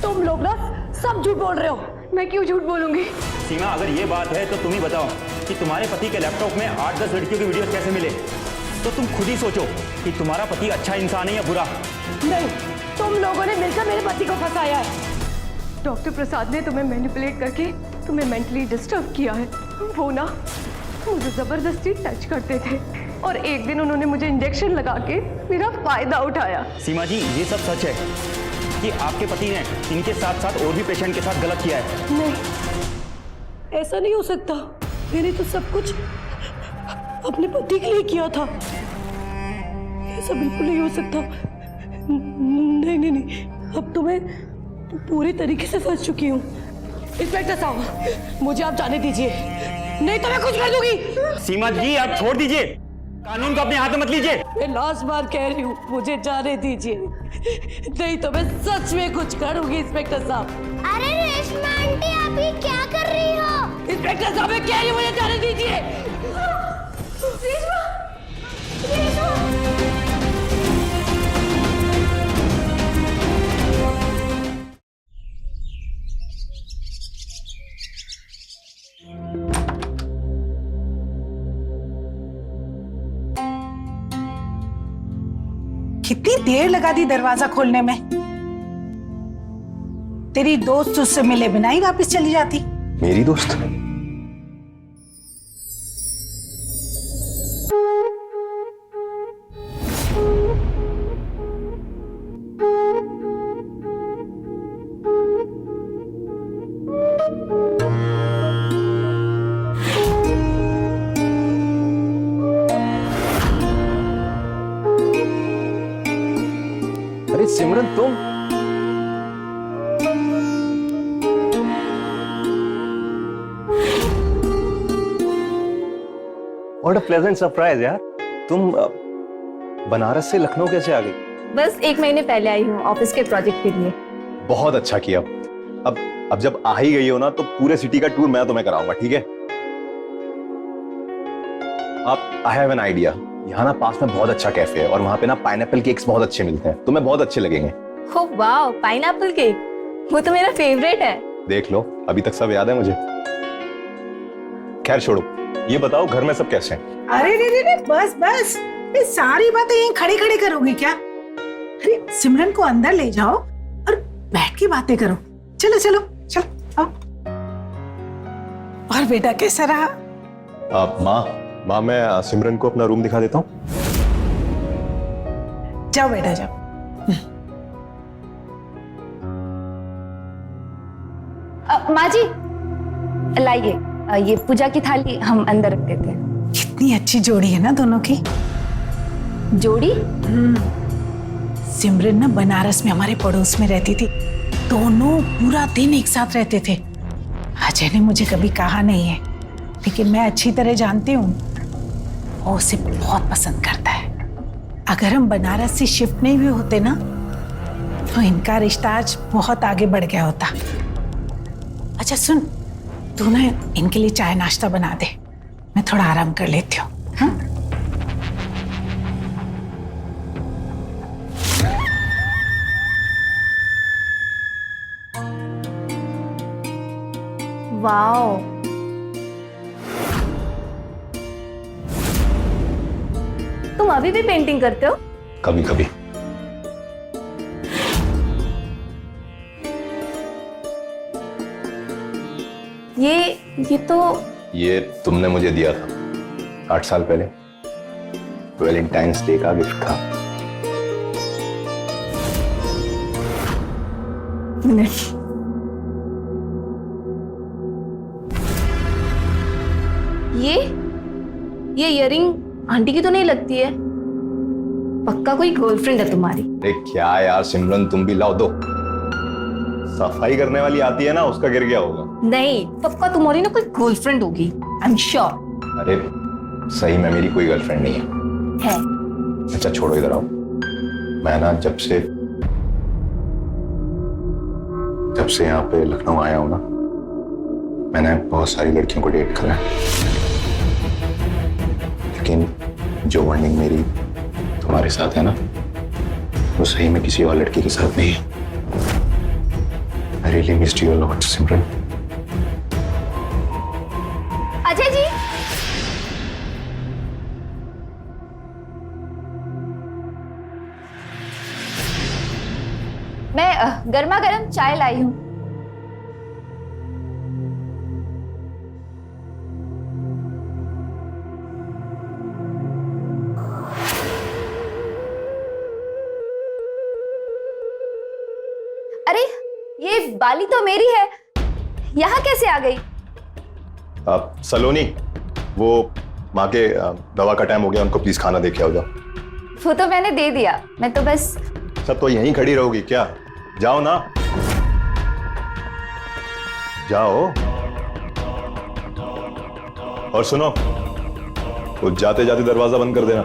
तुम लोग ना सब झूठ बोल रहे हो। मैं क्यों झूठ बोलूंगी? सीमा, अगर ये बात है तो तुम ही बताओ कि तुम्हारे पति के लैपटॉप में 8-10 लड़कियों के वीडियो कैसे मिले? तो तुम खुद ही सोचो कि तुम्हारा पति अच्छा इंसान है या बुरा। नहीं, तुम लोगों ने मिलकर मेरे पति को फंसाया है। डॉक्टर प्रसाद ने तुम्हें मैनिपुलेट करके तुम्हें मेंटली डिस्टर्ब किया है। वो ना मुझे जबरदस्ती टच करते थे और एक दिन उन्होंने मुझे इंजेक्शन लगा के मेरा फायदा उठाया। सीमा जी, ये सब सच है कि आपके पति ने इनके साथ साथ और भी पेशेंट के साथ गलत किया है। नहीं, ऐसा नहीं हो सकता। मैंने तो सब कुछ अपने पति के लिए किया था। ऐसा बिल्कुल नहीं हो सकता। नहीं नहीं नहीं, अब तो मैं पूरी तरीके से फंस चुकी हूँ। इंस्पेक्टर साहब, मुझे आप जाने दीजिए, नहीं तो मैं कुछ कर दूंगी। सीमा जी, आप छोड़ दीजिए, कानून को अपने हाथ में मत लीजिए। मैं लास्ट बार कह रही हूँ, मुझे जाने दीजिए, नहीं तो मैं सच में कुछ करूंगी। इंस्पेक्टर साहब। अरे रेशमा आंटी, आप ये क्या कर रही हो? इंस्पेक्टर साहब, मैं कह रही हूँ, मुझे जाने दीजिए। रेशमा, रेशमा। कितनी देर लगा दी दरवाजा खोलने में। तेरी दोस्त उससे मिले बिना ही वापस चली जाती। मेरी दोस्त? अरे सिमरन, तुम? व्हाट अ प्लेजेंट सरप्राइज यार। तुम बनारस से लखनऊ कैसे आ गई? बस 1 महीने पहले आई हूँ ऑफिस के प्रोजेक्ट के लिए। बहुत अच्छा किया। अब जब आ ही गई हो ना, तो पूरे सिटी का टूर मैं तुम्हें कराऊंगा, ठीक है? आप, आई हैव एन आइडिया। यहाँ ना पास में बहुत अच्छा कैफे है और वहाँ पे ना पाइनएप्पल केक्स बहुत अच्छे मिलते हैं, तुम्हें बहुत अच्छे लगेंगे। ओह वाओ, पाइनएप्पल केक, वो तो मेरा फेवरेट है। देख लो, अभी तक सब याद है मुझे। खैर छोड़ो, ये बताओ घर में सब कैसे हैं? अरे रे रे रे, बस बस, ये सारी बातें यहीं खड़े खड़े करोगी क्या? अरे सिमरन को अंदर ले जाओ और बैठ के बातें करो। चलो चलो चलो आओ। और बेटा कैसा रहा? माँ, मैं सिमरन को अपना रूम दिखा देता हूँ। जाओ बेटा जाओ। माँ जी, लाइए, ये पूजा की थाली हम अंदर रख देते हैं। कितनी अच्छी जोड़ी है ना दोनों की। जोड़ी? सिमरन ना बनारस में हमारे पड़ोस में रहती थी, दोनों पूरा दिन एक साथ रहते थे। अजय ने मुझे कभी कहा नहीं है, लेकिन मैं अच्छी तरह जानती हूँ, वो उसे बहुत पसंद करता है। अगर हम बनारस से शिफ्ट नहीं भी होते ना, तो इनका रिश्ता आज बहुत आगे बढ़ गया होता। अच्छा सुन, तू ना इनके लिए चाय नाश्ता बना दे, मैं थोड़ा आराम कर लेती हूँ। हाँ? वाओ, तुम अभी भी पेंटिंग करते हो? कभी कभी। ये तो ये तुमने मुझे दिया था 8 साल पहले। वैलेंटाइंस डे का गिफ्ट था। ये इयरिंग आंटी की तो नहीं लगती है, पक्का कोई गर्लफ्रेंड है तुम्हारी। अरे क्या यार सिमरन, तुम भी लाओ दो। सफाई करने वाली आती है ना, उसका गिर गया होगा। नहीं, पक्का तुम्हारी ना कोई गर्लफ्रेंड होगी, आई एम श्योर। अरे सही में मेरी कोई गर्लफ्रेंड नहीं है। अच्छा छोड़ो, इधर आओ। मैं ना जब से यहाँ पे लखनऊ आया हूँ ना, मैंने बहुत सारी लड़कियों को डेट करा है, लेकिन जो बॉन्डिंग मेरी तुम्हारे साथ है ना, वो सही में किसी और लड़की के साथ नहीं है। I really missed you a lot, सिमरन। अजय जी, मैं गर्मा गर्म चाय लाई हूँ। अरे ये बाली तो मेरी है, यहाँ कैसे आ गई? सलोनी, वो माँ के दवा का टाइम हो गया, उनको प्लीज खाना दे के आओ जाओ। वो तो मैंने दे दिया, मैं तो बस। सब तो यहीं खड़ी रहोगी क्या? जाओ ना, जाओ। और सुनो, वो जाते जाते दरवाजा बंद कर देना।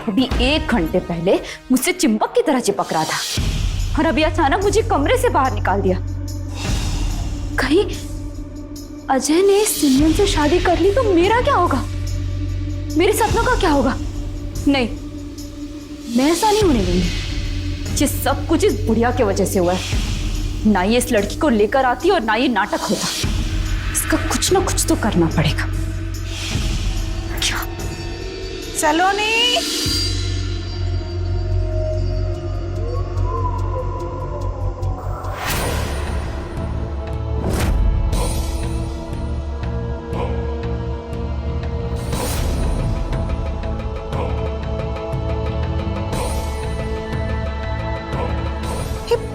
अभी 1 घंटे पहले मुझसे चिंपक की तरह चिपक रहा था, और अभी अचानक मुझे कमरे से बाहर निकाल दिया। कहीं अजय ने सिमरन से शादी कर ली तो मेरा क्या होगा? मेरे सपनों का क्या होगा? नहीं, मैं ऐसा नहीं होने दूंगी। ये सब कुछ इस बुढ़िया की वजह से हुआ है। ना ये इस लड़की को लेकर आती और ना ये नाटक होता। इसका कुछ ना कुछ तो करना पड़ेगा। क्या? सलोनी,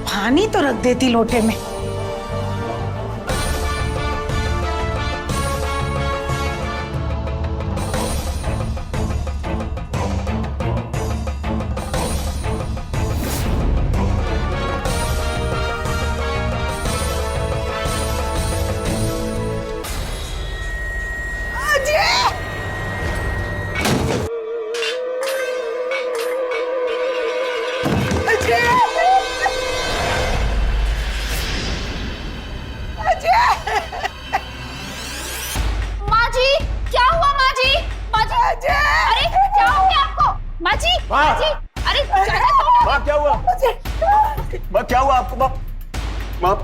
पानी तो रख देती लोटे में। माँ जी, क्या हुआ माँ जी? माँ जी, अरे क्या हो गया आपको? माँ जी, माँ जी, अरे माँ क्या हुआ? माँ क्या हुआ आपको? माँ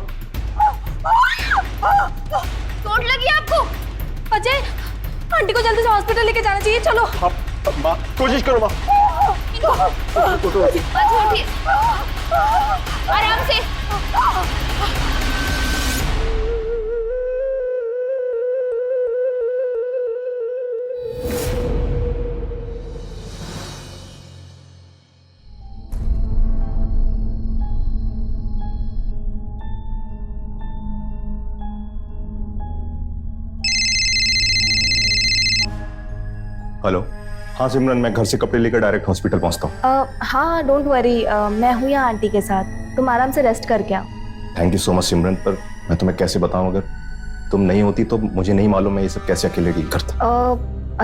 चोट लगी आपको? अजय, आंटी को जल्दी से हॉस्पिटल लेके जाना चाहिए, चलो। माँ कोशिश करो। माँ उठिए, आराम से। हेलो। हाँ सिमरन, मैं घर से कपड़े लेकर डायरेक्ट हॉस्पिटल पहुंचता हूँ। हाँ डोंट वरी, मैं हूँ यहाँ आंटी के साथ, तुम आराम से रेस्ट करके आओ। थैंक यू सो मच सिमरन, पर मैं तुम्हें कैसे बताऊं, अगर तुम नहीं होती तो मुझे नहीं मालूम मैं ये सब कैसे अकेले डील करता।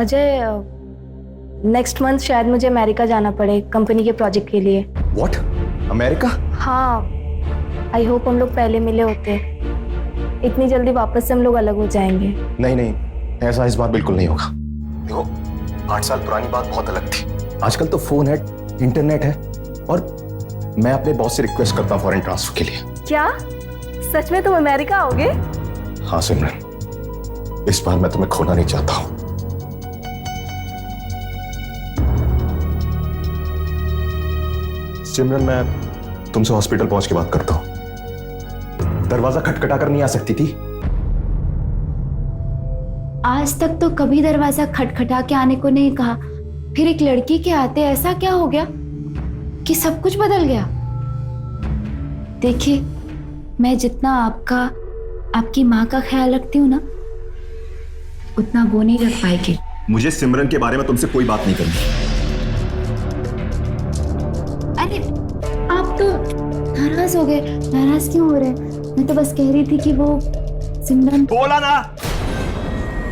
अजय, नेक्स्ट मंथ शायद मुझे अमेरिका जाना पड़े कंपनी के प्रोजेक्ट के लिए। व्हाट? अमेरिका? हाँ, आई होप हम लोग पहले मिले होते, इतनी जल्दी वापस से हम लोग अलग हो जाएंगे। नहीं, ऐसा इस बार बिल्कुल नहीं होगा। देखो, 8 साल पुरानी बात बहुत अलग थी। आजकल तो फोन है, इंटरनेट है, और मैं अपने बॉस से रिक्वेस्ट करता हूँ फॉरेन ट्रांसफर के लिए। क्या सच में तुम अमेरिका आओगे? हाँ सिमरन, इस बार मैं तुम्हें खोना नहीं चाहता हूँ। सिमरन, मैं तुमसे हॉस्पिटल पहुंच के बात करता हूं। दरवाजा खटखटा कर नहीं आ सकती थी? आज तक तो कभी दरवाजा खटखटा के आने को नहीं कहा, फिर एक लड़की के आते ऐसा क्या हो गया कि सब कुछ बदल गया? देखिए, मैं जितना आपकी माँ का ख्याल रखती हूँ ना, उतना वो नहीं रख पाएगी। मुझे सिमरन के बारे में तुमसे कोई बात नहीं करनी। अरे आप तो नाराज हो गए। नाराज क्यों हो रहे? मैं तो बस कह रही थी कि वो सिमरन। बोला ना,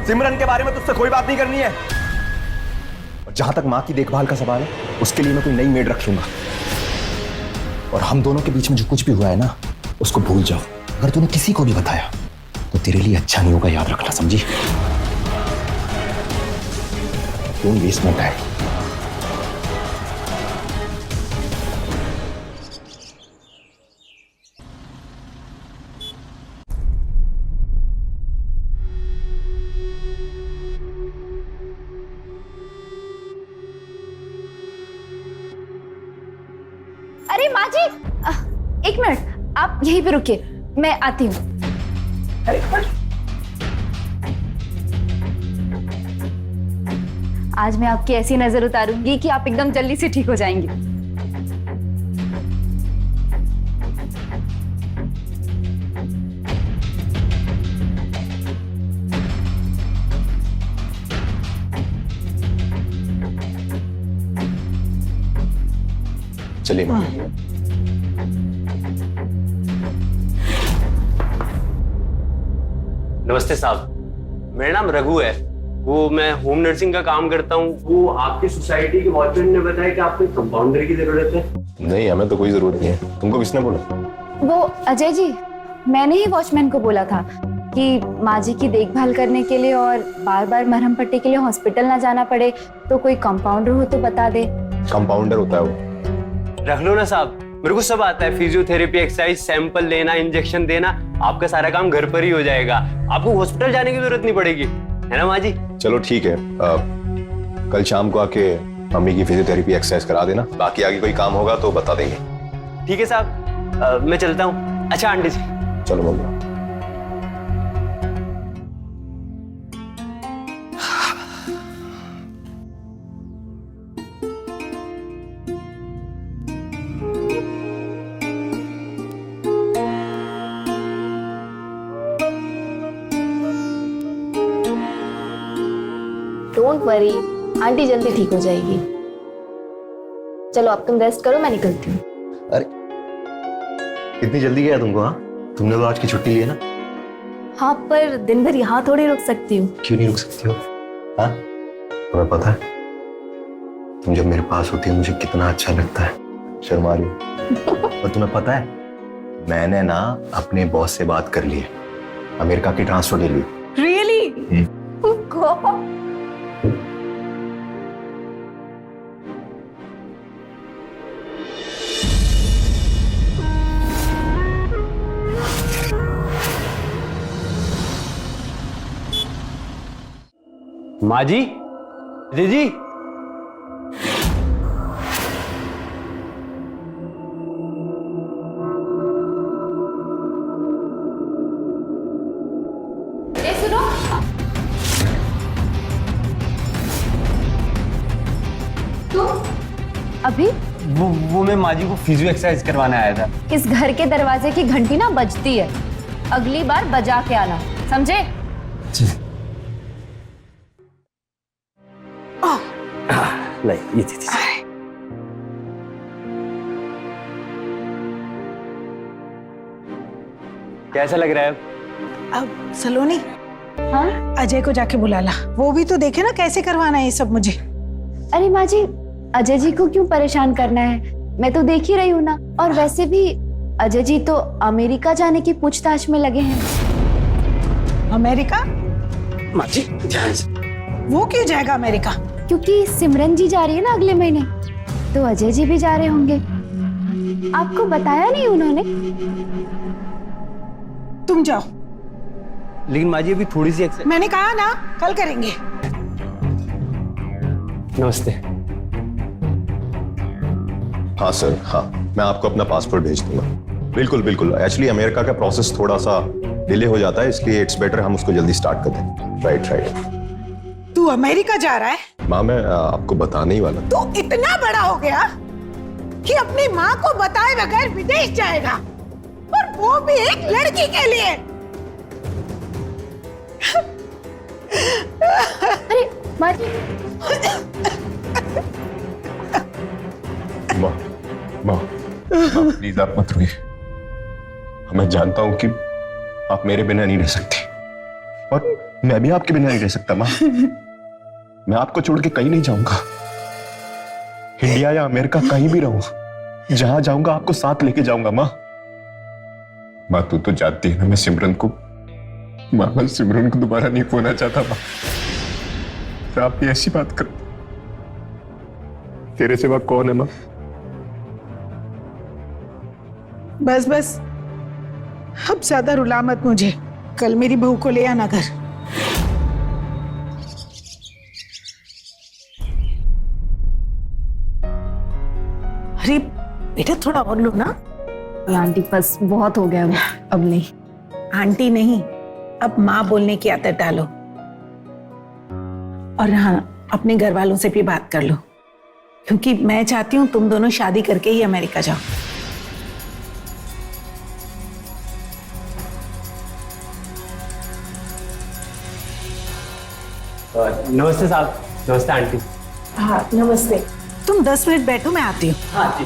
सिमरन के बारे में तुझसे कोई बात नहीं करनी है। और जहां तक मां की देखभाल का सवाल है, उसके लिए मैं कोई नई मेड रख लूंगा। और हम दोनों के बीच में जो कुछ भी हुआ है ना, उसको भूल जाओ। अगर तूने किसी को भी बताया तो तेरे लिए अच्छा नहीं होगा, याद रखना, समझी? Don't waste my time. अरे माँ जी, एक मिनट, आप यहीं पे रुकिए, मैं आती हूँ। आज मैं आपकी ऐसी नजर उतारूंगी कि आप एकदम जल्दी से ठीक हो जाएंगे। चलिए मां। नमस्ते साहब, मेरा नाम रघु है। वो मैं होम नर्सिंग का काम करता हूँ। वो आपकी सोसाइटी के वॉचमैन ने बताया कि आपको कंपाउंडर की जरूरत है। नहीं, हमें तो कोई जरूरत नहीं है। तुमको किसने बोला? वो अजय जी, मैंने ही वॉचमैन को बोला था कि माँ जी की देखभाल करने के लिए और बार बार मरहम पट्टी के लिए हॉस्पिटल ना जाना पड़े, तो कोई कंपाउंडर हो तो बता दे। कंपाउंडर होता है वो? रख लो ना साहब, मेरे को सब आता है। फिजियोथेरेपी, एक्सरसाइज, सैंपल लेना, इंजेक्शन देना, आपका सारा काम घर पर ही हो जाएगा। आपको हॉस्पिटल जाने की जरूरत नहीं पड़ेगी, है ना माँ जी? चलो ठीक है, कल शाम को आके मम्मी की फिजियोथेरेपी एक्सरसाइज करा देना। बाकी आगे कोई काम होगा तो बता देंगे। ठीक है साहब, मैं चलता हूँ। अच्छा आंटी जी, चलो मम्मी। डोंट वरी, आंटी जल्दी ठीक हो जाएगी। चलो अब तुम रेस्ट करो, मैं निकलती हूँ। अरे कितनी जल्दी गया तुमको? हाँ, तुमने तो आज की छुट्टी ली है ना? हाँ, पर दिन भर यहाँ थोड़ी रुक सकती हूँ। क्यों नहीं रुक सकती हो? हाँ, तुम्हें पता है तुम जब मेरे पास होती है मुझे कितना अच्छा लगता है। शर्मा रही हो। और तुम्हें पता है मैंने ना अपने बॉस से बात कर ली है, अमेरिका की ट्रांसफर ले ली। रियली? माँ जी, जी जी, सुनो, तुम अभी? वो मैं माँ जी को फिजियो एक्सरसाइज करवाने आया था। इस घर के दरवाजे की घंटी ना बजती है, अगली बार बजा के आना, समझे? नहीं, ये थी। कैसा लग रहा है अब सलोनी, हाँ? अजय को जाके बुला ला, वो भी तो देखे ना कैसे करवाना है ये सब मुझे। अरे माँ जी, अजय जी को क्यों परेशान करना है? मैं तो देख ही रही हूँ ना। और वैसे भी अजय जी तो अमेरिका जाने की पूछताछ में लगे हैं। अमेरिका? माँ जी ध्यान से। वो क्यों जाएगा अमेरिका? क्योंकि सिमरन जी जा रही है ना अगले महीने, तो अजय जी भी जा रहे होंगे। आपको बताया नहीं उन्होंने? तुम जाओ। लेकिन माँ जी अभी थोड़ी सी मैंने कहा ना कल करेंगे। नमस्ते। हाँ सर, हाँ, मैं आपको अपना पासपोर्ट भेज दूंगा। बिल्कुल बिल्कुल, एक्चुअली अमेरिका का प्रोसेस थोड़ा सा डिले हो जाता है, इसलिए इट्स बेटर हम उसको जल्दी स्टार्ट कर दें। Right right. तू अमेरिका जा रहा है? माँ, मैं आपको बताने ही वाला। तू इतना बड़ा हो गया कि अपनी माँ को बताए बगैर विदेश जाएगा, और वो भी एक लड़की के लिए। अरे माँ जी, माँ, माँ, प्लीज आप मत रोइए। मैं जानता हूं कि आप मेरे बिना नहीं रह सकती, और मैं भी आपके बिना नहीं रह सकता माँ। मैं आपको छोड़ के कहीं नहीं जाऊंगा। इंडिया या अमेरिका कहीं भी रहूं, जहां जाऊंगा आपको साथ लेके जाऊंगा माँ। माँ, तू तो जानती है ना, मैं सिमरन को दोबारा नहीं खोना चाहता माँ। तो आप भी ऐसी बात कर, तेरे सिवा कौन है माँ? बस बस, अब ज्यादा रुला मत मुझे। कल मेरी बहू को ले आना घर। अरे बेटा, थोड़ा और लो ना। आंटी बस बहुत हो गया, अब नहीं। आंटी नहीं, अब माँ बोलने की आदत डालो। और हाँ, अपने घर वालों से भी बात कर लो, क्योंकि मैं चाहती हूँ तुम दोनों शादी करके ही अमेरिका जाओ। नमस्ते साहब। नमस्ते आंटी। हाँ नमस्ते। तुम 10 मिनट बैठो, मैं आती हूँ। हाँ जी।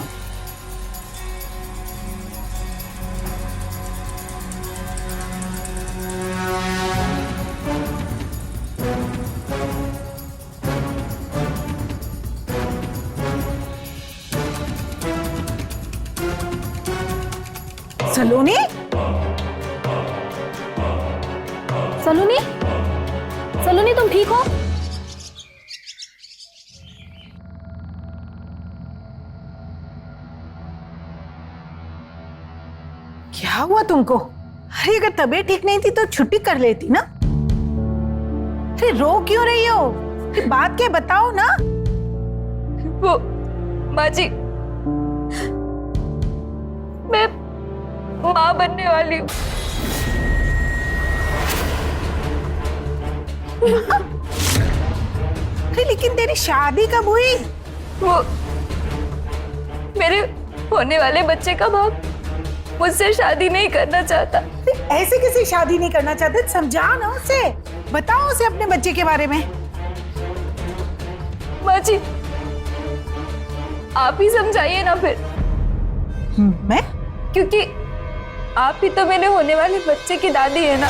सलोनी, सलोनी, सलोनी तुम ठीक हो? क्या हुआ तुमको? अरे अगर तबीयत ठीक नहीं थी तो छुट्टी कर लेती ना। अरे रो क्यों रही हो? अरे बात क्या, बताओ ना। वो माँ जी, मैं माँ बनने वाली हूँ। अरे लेकिन तेरी शादी कब हुई? वो मेरे होने वाले बच्चे का बाप मुझसे शादी नहीं करना चाहता। ऐसे किसी शादी नहीं करना चाहते, समझा ना उसे, बताओ उसे अपने बच्चे के बारे में। माँ जी, आप ही समझाइए ना फिर। मैं? क्योंकि आप ही तो मेरे होने वाले बच्चे की दादी है ना।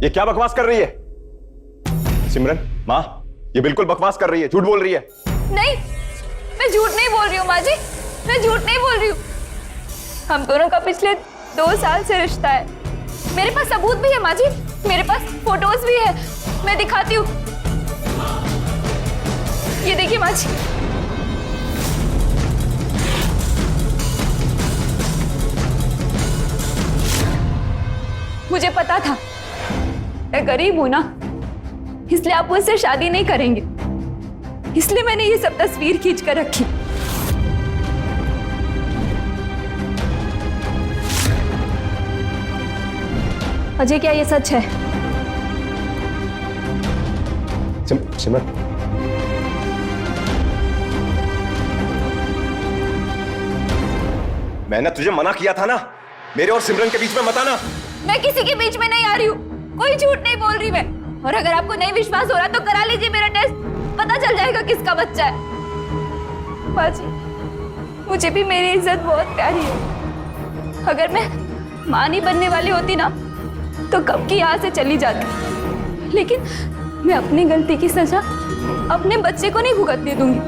ये क्या बकवास कर रही है सिमरन? माँ, ये बिल्कुल बकवास कर रही है, झूठ बोल रही है। नहीं, मैं झूठ नहीं बोल रही हूँ माँ जी, मैं झूठ नहीं बोल रही हूँ। हम दोनों का पिछले 2 साल से रिश्ता है। मेरे पास सबूत भी है माँ जी, मेरे पास फोटोज भी है, मैं दिखाती हूँ। ये देखिए माँ जी। मुझे पता था मैं गरीब हूं ना, इसलिए आप मुझसे शादी नहीं करेंगे, इसलिए मैंने ये सब तस्वीर खींच कर रखी। अजय, क्या ये सच है? सिमरन, मैंने तुझे मना किया था ना, मेरे और सिमरन के बीच में मत आना। मैं किसी के बीच में नहीं आ रही हूँ, कोई झूठ नहीं बोल रही मैं। और अगर आपको नहीं विश्वास हो रहा तो करा लीजिए मेरा टेस्ट, पता चल जाएगा किसका बच्चा है। बाजी, मुझे भी मेरी इज्जत बहुत प्यारी है। अगर मैं माँ नहीं बनने वाली होती ना तो कब की यहाँ से चली जाती, लेकिन मैं अपनी गलती की सजा अपने बच्चे को नहीं भुगतने दूंगी।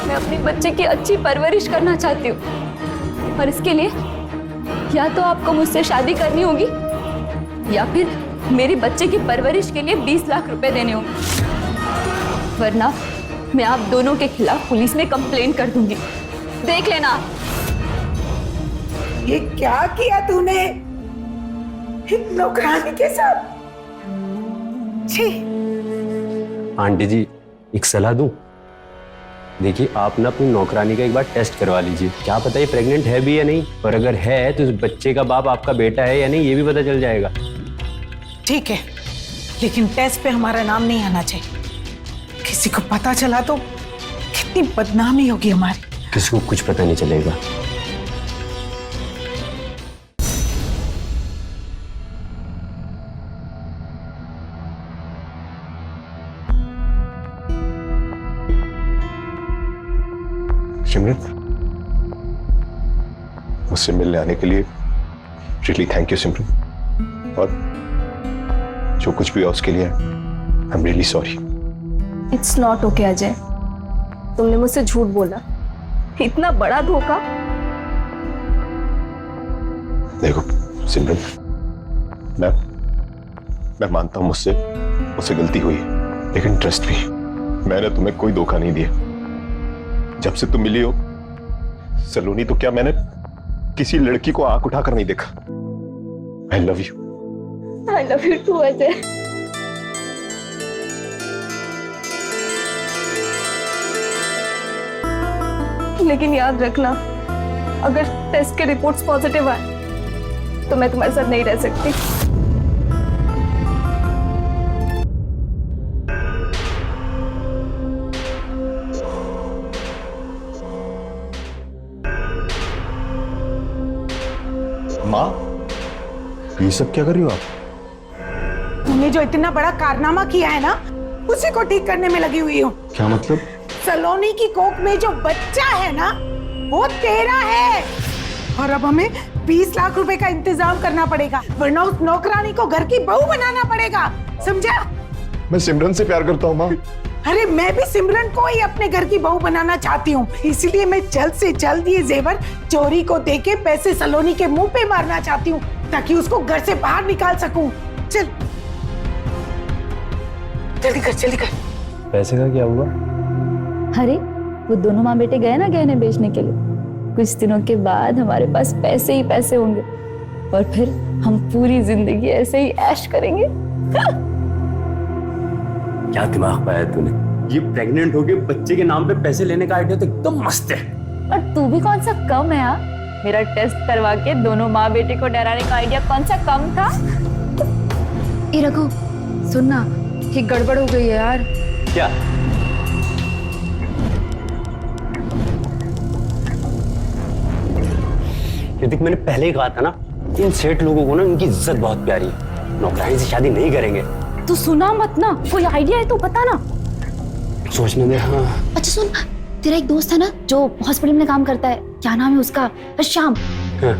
मैं अपने बच्चे की अच्छी परवरिश करना चाहती हूँ, और इसके लिए या तो आपको मुझसे शादी करनी होगी या फिर मेरे बच्चे की परवरिश के लिए 20 लाख रुपए देने होंगे, वरना मैं आप दोनों के खिलाफ पुलिस में कंप्लेन कर दूंगी। देख लेना। ये क्या किया तूने? एक नौकरानी के साथ। छी। आंटी जी एक सलाह दूं? देखिए आप ना अपनी नौकरानी का एक बार टेस्ट करवा लीजिए, क्या पता ये प्रेग्नेंट है भी या नहीं, और अगर है तो उस बच्चे का बाप आपका बेटा है या नहीं ये भी पता चल जाएगा। ठीक है, लेकिन टेस्ट पे हमारा नाम नहीं आना चाहिए। किसी को पता चला तो कितनी बदनामी होगी हमारी। किसी को कुछ पता नहीं चलेगा। सिमरन, मुझसे मिलने आने के लिए रियली थैंक यू सिमरन, और जो कुछ भी हुआ उसके लिए I am really sorry. It's not okay Ajay, तुमने मुझसे झूठ बोला, इतना बड़ा धोखा। देखो सिमरन, मैं मानता हूं मुझसे गलती हुई, लेकिन ट्रस्ट मी, मैंने तुम्हें कोई धोखा नहीं दिया। जब से तुम मिली हो सलोनी, तो क्या मैंने किसी लड़की को आंख उठाकर नहीं देखा। I love you too Ajay. लेकिन याद रखना, अगर टेस्ट के रिपोर्ट्स पॉजिटिव आए तो मैं तुम्हारे साथ नहीं रह सकती। माँ, ये सब क्या कर रही हो आप? तुमने जो इतना बड़ा कारनामा किया है ना, उसी को ठीक करने में लगी हुई हूँ। क्या मतलब? सलोनी की कोख में जो बच्चा है ना, वो तेरा है, और अब हमें 20 लाख रुपए का इंतजाम करना पड़ेगा, वरना उस नौकरानी को घर की बहू बनाना पड़ेगा, समझा? मैं सिमरन से प्यार करता हूँ माँ। अरे मैं भी सिमरन को ही अपने घर की बहू बनाना चाहती हूँ, इसलिए मैं जल्द से जल्द ये जेवर चोरी को देके पैसे सलोनी के मुंह पे मारना चाहती हूँ, ताकि उसको घर से बाहर निकाल सकूं। चल जल्दी कर, जल्दी कर। पैसे का क्या हुआ? अरे वो दोनों माँ बेटे गए ना गहने बेचने के लिए, कुछ दिनों के बाद हमारे पास पैसे ही पैसे होंगे, और फिर हम पूरी जिंदगी ऐसे ही ऐश करेंगे। क्या दिमाग पाया तूने? ये प्रेग्नेंट होके बच्चे के नाम पे पैसे लेने का आइडिया तो एकदम मस्त है। और तू भी कौन सा कम है यार? मेरा टेस्ट करवा के दोनों माँ बेटे को डराने का आइडिया कौन सा कम था? ए रघु, सुनना, ये गड़बड़ हो गई है यार। क्या? ऋतिक, मैंने पहले ही कहा था ना, इन सेठ लोगों को ना इनकी इज्जत बहुत प्यारी है, नौकरानी से शादी नहीं करेंगे। तू सुना मत ना, कोई आइडिया है तो बता ना। सोचने दे। हाँ अच्छा सुन, तेरा एक दोस्त है ना जो हॉस्पिटल में काम करता है, क्या नाम है उसका? श्याम। हाँ।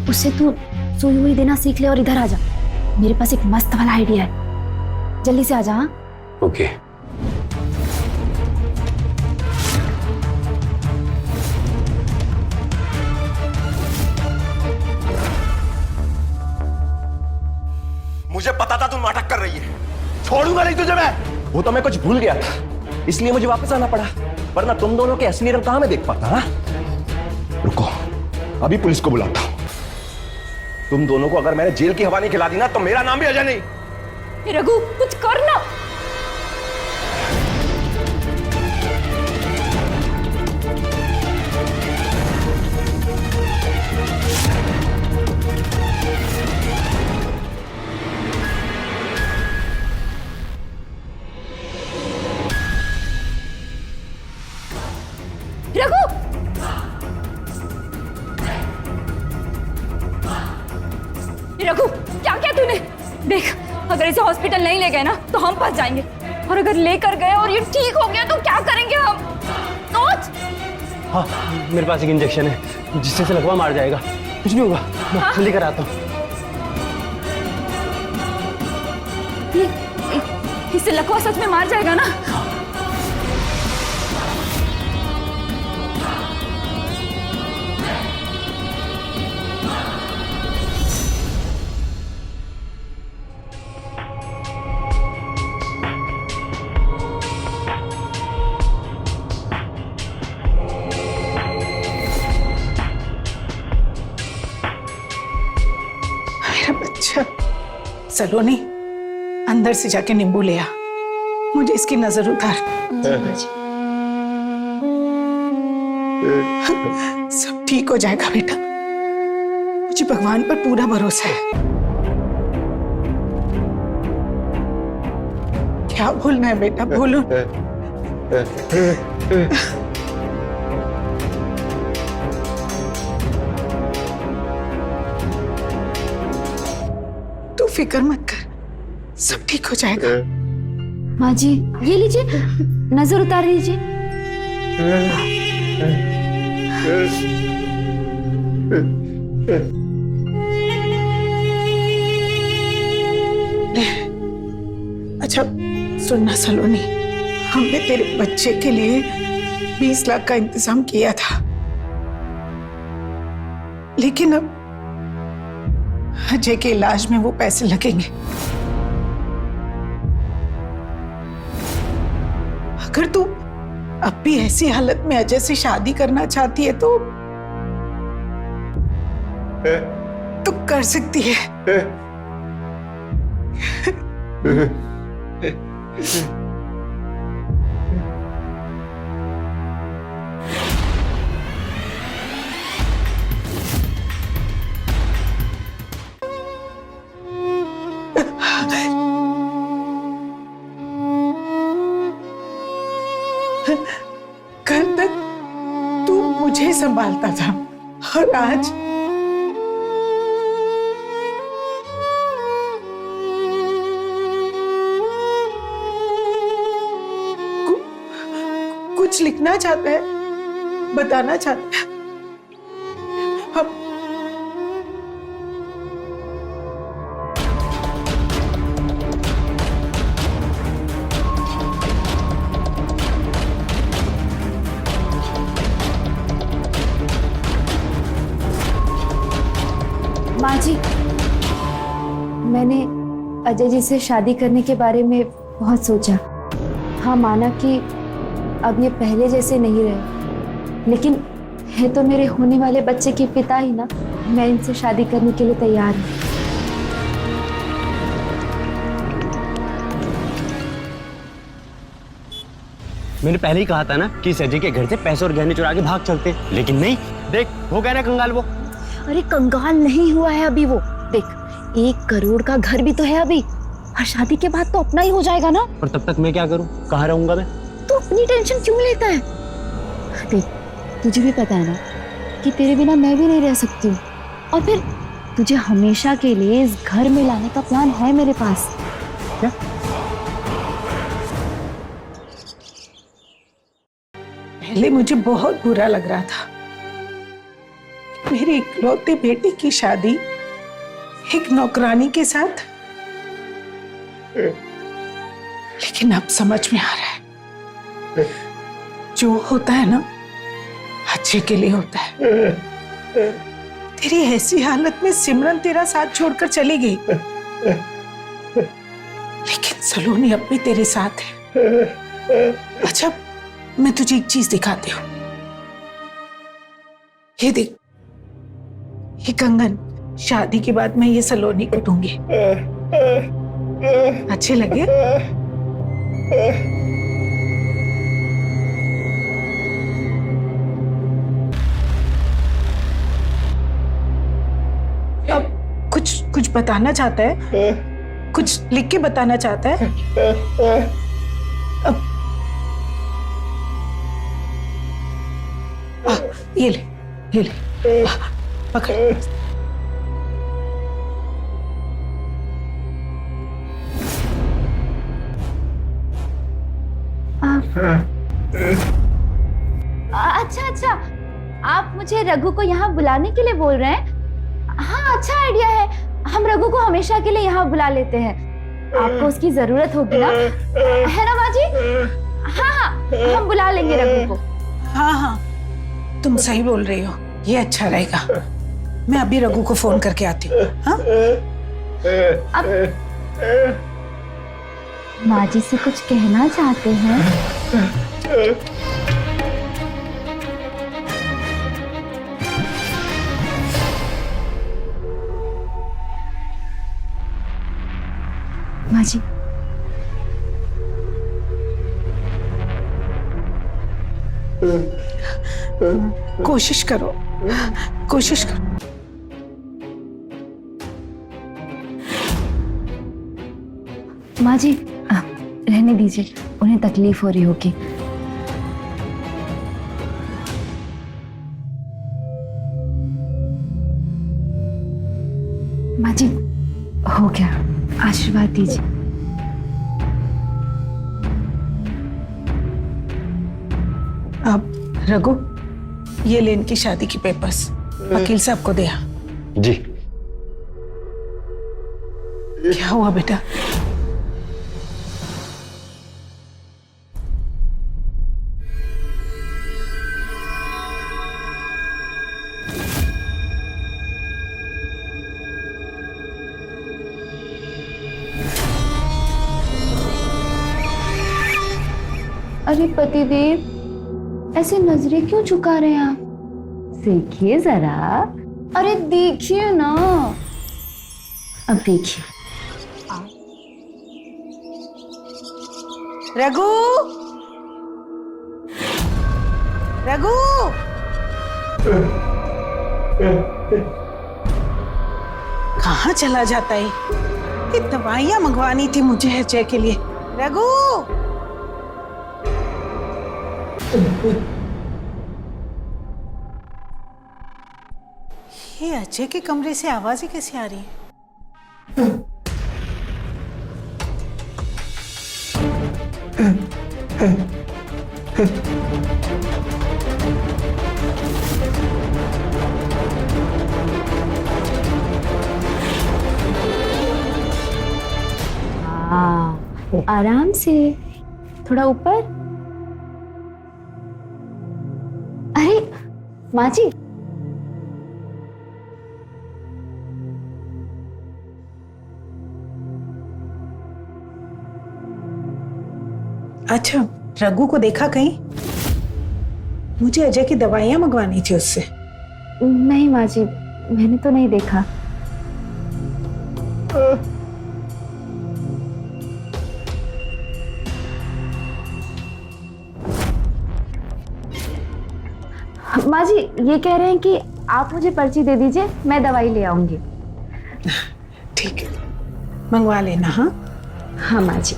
उससे तू सुई हुई देना सीख ले और इधर आ जा, मेरे पास एक मस्त वाला आइडिया है, जल्दी से आ जा। हाँ ओके। मुझे पता था तुम नाटक कर रही है, छोड़ूंगा नहीं तुझे मैं। वो तो मैं कुछ भूल गया था, इसलिए मुझे वापस आना पड़ा, वरना तुम दोनों के असली रंग कहां मैं देख पाता। हाँ? रुको, अभी पुलिस को बुलाता हूं। तुम दोनों को अगर मैंने जेल की हवा नहीं खिला दी ना, तो मेरा नाम भी अजय नहीं। रघु कुछ कर ना। रघु क्या क्या तूने? देख, अगर इसे हॉस्पिटल नहीं ले गए ना तो हम फंस जाएंगे, और अगर लेकर गए और ये ठीक हो गया तो क्या करेंगे हम? सोच। हाँ, मेरे पास एक इंजेक्शन है जिससे से लकवा मार जाएगा, कुछ नहीं होगा। मैं जल्दी कराता हूँ। इससे लकवा सच में मार जाएगा ना? मेरा बच्चा। सलोनी, अंदर से जाके नींबू ले आ, मुझे इसकी नजर उतार। सब ठीक हो जाएगा बेटा, मुझे भगवान पर पूरा भरोसा है। क्या बोलना है बेटा, बोलो। तू फिक्र मत कर, सब ठीक हो जाएगा। माँ जी, ये लीजिए, नजर उतार लीजिए। अच्छा सुनना सलोनी, हमने तेरे बच्चे के लिए 20 लाख का इंतजाम किया था, लेकिन अब अजय के इलाज में वो पैसे लगेंगे। अगर तू अब भी ऐसी हालत में अजय से शादी करना चाहती है तो कर सकती है। कल तक तू मुझे संभालता था और आज कुछ लिखना चाहता है, बताना चाहता है। अब माँ जी, मैंने अजय जी से शादी करने के बारे में बहुत सोचा। हाँ, माना कि अब ये पहले जैसे नहीं रहे, लेकिन है तो मेरे होने वाले बच्चे के पिता ही ना। मैं इनसे शादी करने के लिए तैयार हूँ। मैंने पहले ही कहा था ना कि इस अजय के घर से पैसे और गहने चुरा के भाग चलते, लेकिन नहीं, देख हो गया ना कंगाल वो। अरे कंगाल नहीं हुआ है अभी वो। देख, 1 करोड़ का घर भी तो है अभी, और शादी के बाद तो अपना ही हो जाएगा ना। और तब तक मैं क्या करूं, कहाँ रहूंगा मैं? तू अपनी टेंशन क्यों लेता है? देख, तुझे भी पता है ना कि तेरे बिना मैं भी नहीं रह सकती हूँ, और फिर तुझे हमेशा के लिए इस घर में लाने का प्लान है मेरे पास। क्या? पहले मुझे बहुत बुरा लग रहा था, मेरी इकलौते बेटी की शादी एक नौकरानी के साथ, लेकिन अब समझ में आ रहा है, जो होता है ना अच्छे के लिए होता है। तेरी ऐसी हालत में सिमरन तेरा साथ छोड़कर चली गई, लेकिन सलोनी अब भी तेरे साथ है। अच्छा, मैं तुझे एक चीज दिखाती हूँ, ये देख, ये कंगन शादी के बाद मैं ये सलोनी को दूंगी। अच्छे लगे? अब कुछ बताना चाहता है? कुछ लिख के बताना चाहता है? अब ये ले, पकड़। अच्छा, आप मुझे रघु को यहाँ बुलाने के लिए बोल रहे हैं? हाँ, अच्छा आइडिया है। हम रघु को हमेशा के लिए यहाँ बुला लेते हैं। आपको उसकी जरूरत होगी ना, है ना माँ जी? हाँ, हम बुला लेंगे रघु को। हाँ, तुम सही बोल रही हो, ये अच्छा रहेगा। मैं अभी रघु को फोन करके आती हूँ। हाँ? माँ जी से कुछ कहना चाहते हैं? कोशिश करो, कोशिश करो। माँ जी रहने दीजिए, उन्हें तकलीफ हो रही होगी। माँ जी हो गया, आशीर्वाद दीजिए। अब रघु, ये ले इनकी शादी की पेपर्स, वकील साहब को दिया। जी। क्या हुआ बेटा? अरे पतिदेव, ऐसे नजरें क्यों झुका रहे हैं आप? देखिए जरा। अरे देखिए ना। अब देखिए। रघु, रघु, कहाँ चला जाता है? ये दवाइयाँ मंगवानी थी मुझे अजय के लिए। रघु, ये अजय के कमरे से आवाजें कैसे आ रही है? आराम से, थोड़ा ऊपर। अरे माँ जी, अच्छा, रघु को देखा कहीं? मुझे अजय की दवाइयाँ मंगवानी थी उससे। नहीं माँ जी, मैंने तो नहीं देखा। माँ जी ये कह रहे हैं कि आप मुझे पर्ची दे दीजिए, मैं दवाई ले आऊंगी। ठीक है, मंगवा लेना। हाँ हाँ माँ जी।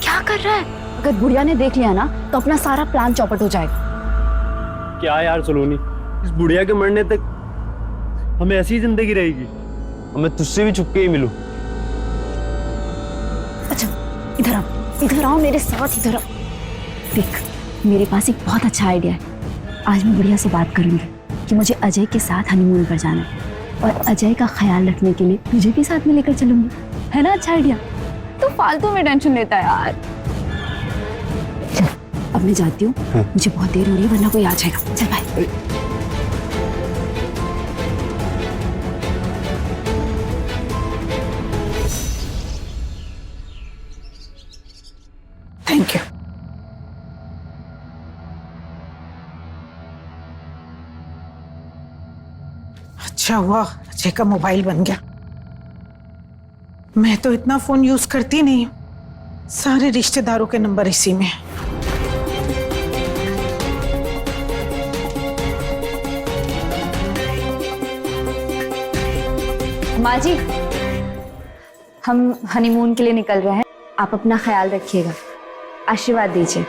क्या कर रहा है? अगर बुढ़िया ने देख लिया ना तो अपना सारा प्लान चौपट हो जाएगा। क्या यार सलोनी, इस बुढ़िया के मरने तक हमें ऐसी जिंदगी रहेगी? मैं तुझसे भी छुप के ही मिलूं। अच्छा इधर आओ मेरे साथ, इधर आओ। देख, मेरे पास एक बहुत अच्छा आइडिया है। आज मैं बुढ़िया से बात करूंगी कि मुझे अजय के साथ हनीमून पर जाना है और अजय का ख्याल रखने के लिए तुझे भी साथ में लेकर चलूंगी। है ना अच्छा आइडिया? तो फालतू में टेंशन लेता है यार। चल अब मैं जाती हूँ। मुझे बहुत देर हो रही है वरना कोई आ जाएगा। चल बाय। Thank you. अच्छा हुआ अजय का मोबाइल बन गया। मैं तो इतना फोन यूज करती नहीं हूँ, सारे रिश्तेदारों के नंबर इसी में है। माँ जी, हम हनीमून के लिए निकल रहे हैं। आप अपना ख्याल रखिएगा, आशीर्वाद दीजिए।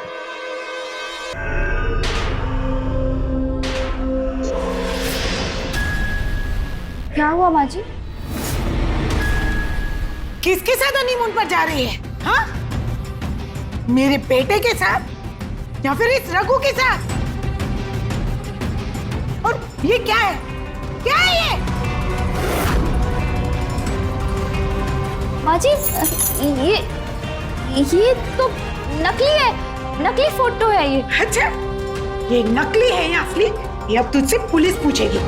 क्या हुआ माँ जी? किसके साथ हनीमून पर जा रही है? हाँ? मेरे बेटे के साथ या फिर इस रघु के साथ? और ये क्या है? क्या है ये? माँ जी ये तो नकली है। नकली फोटो है ये। अच्छा, ये नकली है या असली, ये अब तुझसे पुलिस पूछेगी।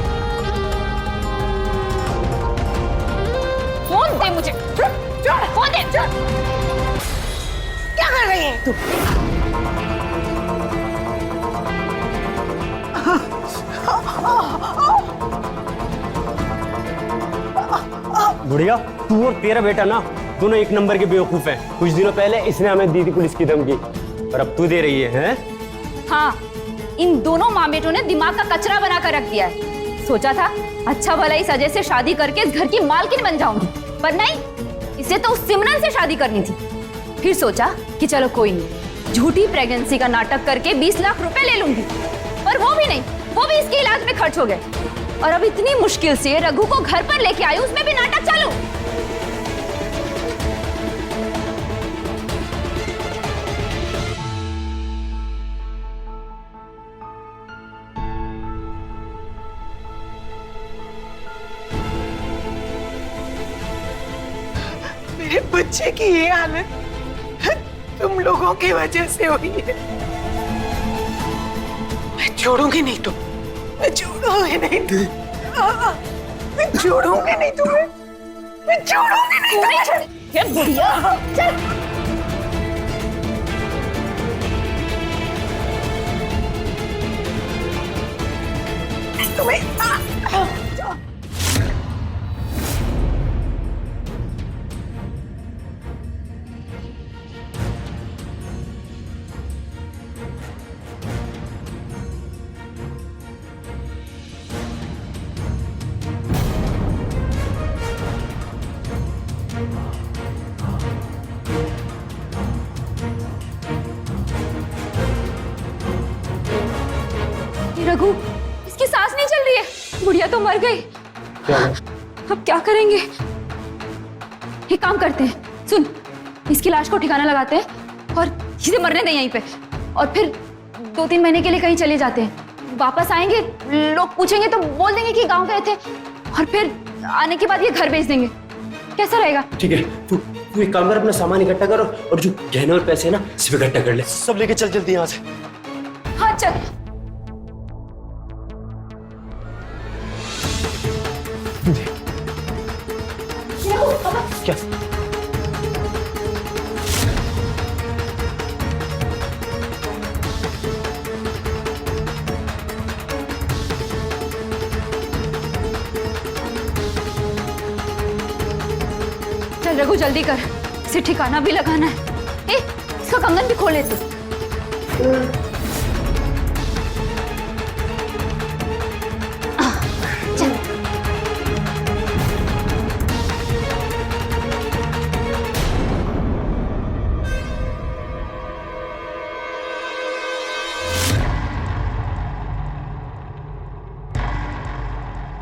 फोन दे मुझे, फोन दे। क्या कर रही है तू? बुढ़िया, तू और तेरा बेटा ना दोनों एक नंबर के बेवकूफ हैं। कुछ दिनों पहले इसने हमें दी थी पुलिस की धमकी, और अब तू दे रही है, हैं? हाँ, इन दोनों माँ बेटों ने दिमाग का कचरा बना कर रख दिया है। सोचा था अच्छा भला इस अजय से शादी करके इस घर की मालकिन बन जाऊंगी, पर नहीं, इसे तो उस सिमरन से शादी करनी थी। फिर सोचा कि चलो कोई नहीं, झूठी प्रेगनेंसी का नाटक करके 20 लाख रुपए ले लूंगी, पर वो भी नहीं, वो भी इसके इलाज में खर्च हो गए। और अब इतनी मुश्किल से रघु को घर पर लेके आई, उसमें भी नाटक चालू। मेरे बच्चे की ये हालत तुम लोगों की वजह से हुई है। मैं छोड़ूंगी नहीं तुम, मैं छोड़ूंगी नहीं तुम्हें, मैं छोड़ूंगी नहीं तुम्हें, मैं छोड़ूंगी नहीं तुम्हें। ये बुढ़िया, चल। तुम्हें रघु, इसकी सांस नहीं चल रही है, बुढ़िया तो मर गई। अब क्या करेंगे? एक काम करते हैं, सुन, इसकी लाश को ठिकाना लगाते हैं और इसे मरने दें यहीं पे, और फिर 2-3 महीने के लिए कहीं चले जाते हैं। वापस आएंगे, लोग पूछेंगे तो बोल देंगे कि गांव गए थे, और फिर आने के बाद ये घर भेज देंगे। कैसा रहेगा? ठीक है, तू एक काम कर, अपना सामान इकट्ठा करो और जो गहने और पैसे ना सब इकट्ठा कर ले। सब लेके चल जल्दी यहाँ से। हाँ चल। क्या? चल रघु जल्दी कर, इसे ठिकाना भी लगाना है। ए, इसका कंगन भी खोल ले तू। चल।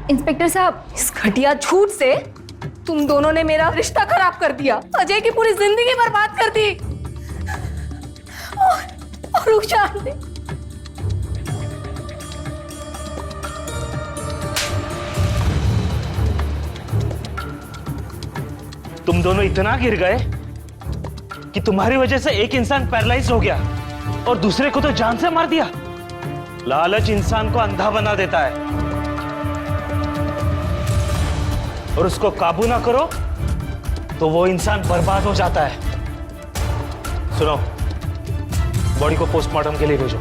इंस्पेक्टर साहब, इस घटिया झूठ से तुम दोनों ने मेरा रिश्ता खराब कर दिया, अजय की पूरी जिंदगी बर्बाद कर दी, और रुखसार ने तुम दोनों इतना गिर गए कि तुम्हारी वजह से एक इंसान पैरालाइज हो गया और दूसरे को तो जान से मार दिया। लालच इंसान को अंधा बना देता है, और उसको काबू ना करो तो वो इंसान बर्बाद हो जाता है। सुनो, बॉडी को पोस्टमार्टम के लिए भेजो,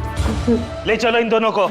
ले चलो इन दोनों को।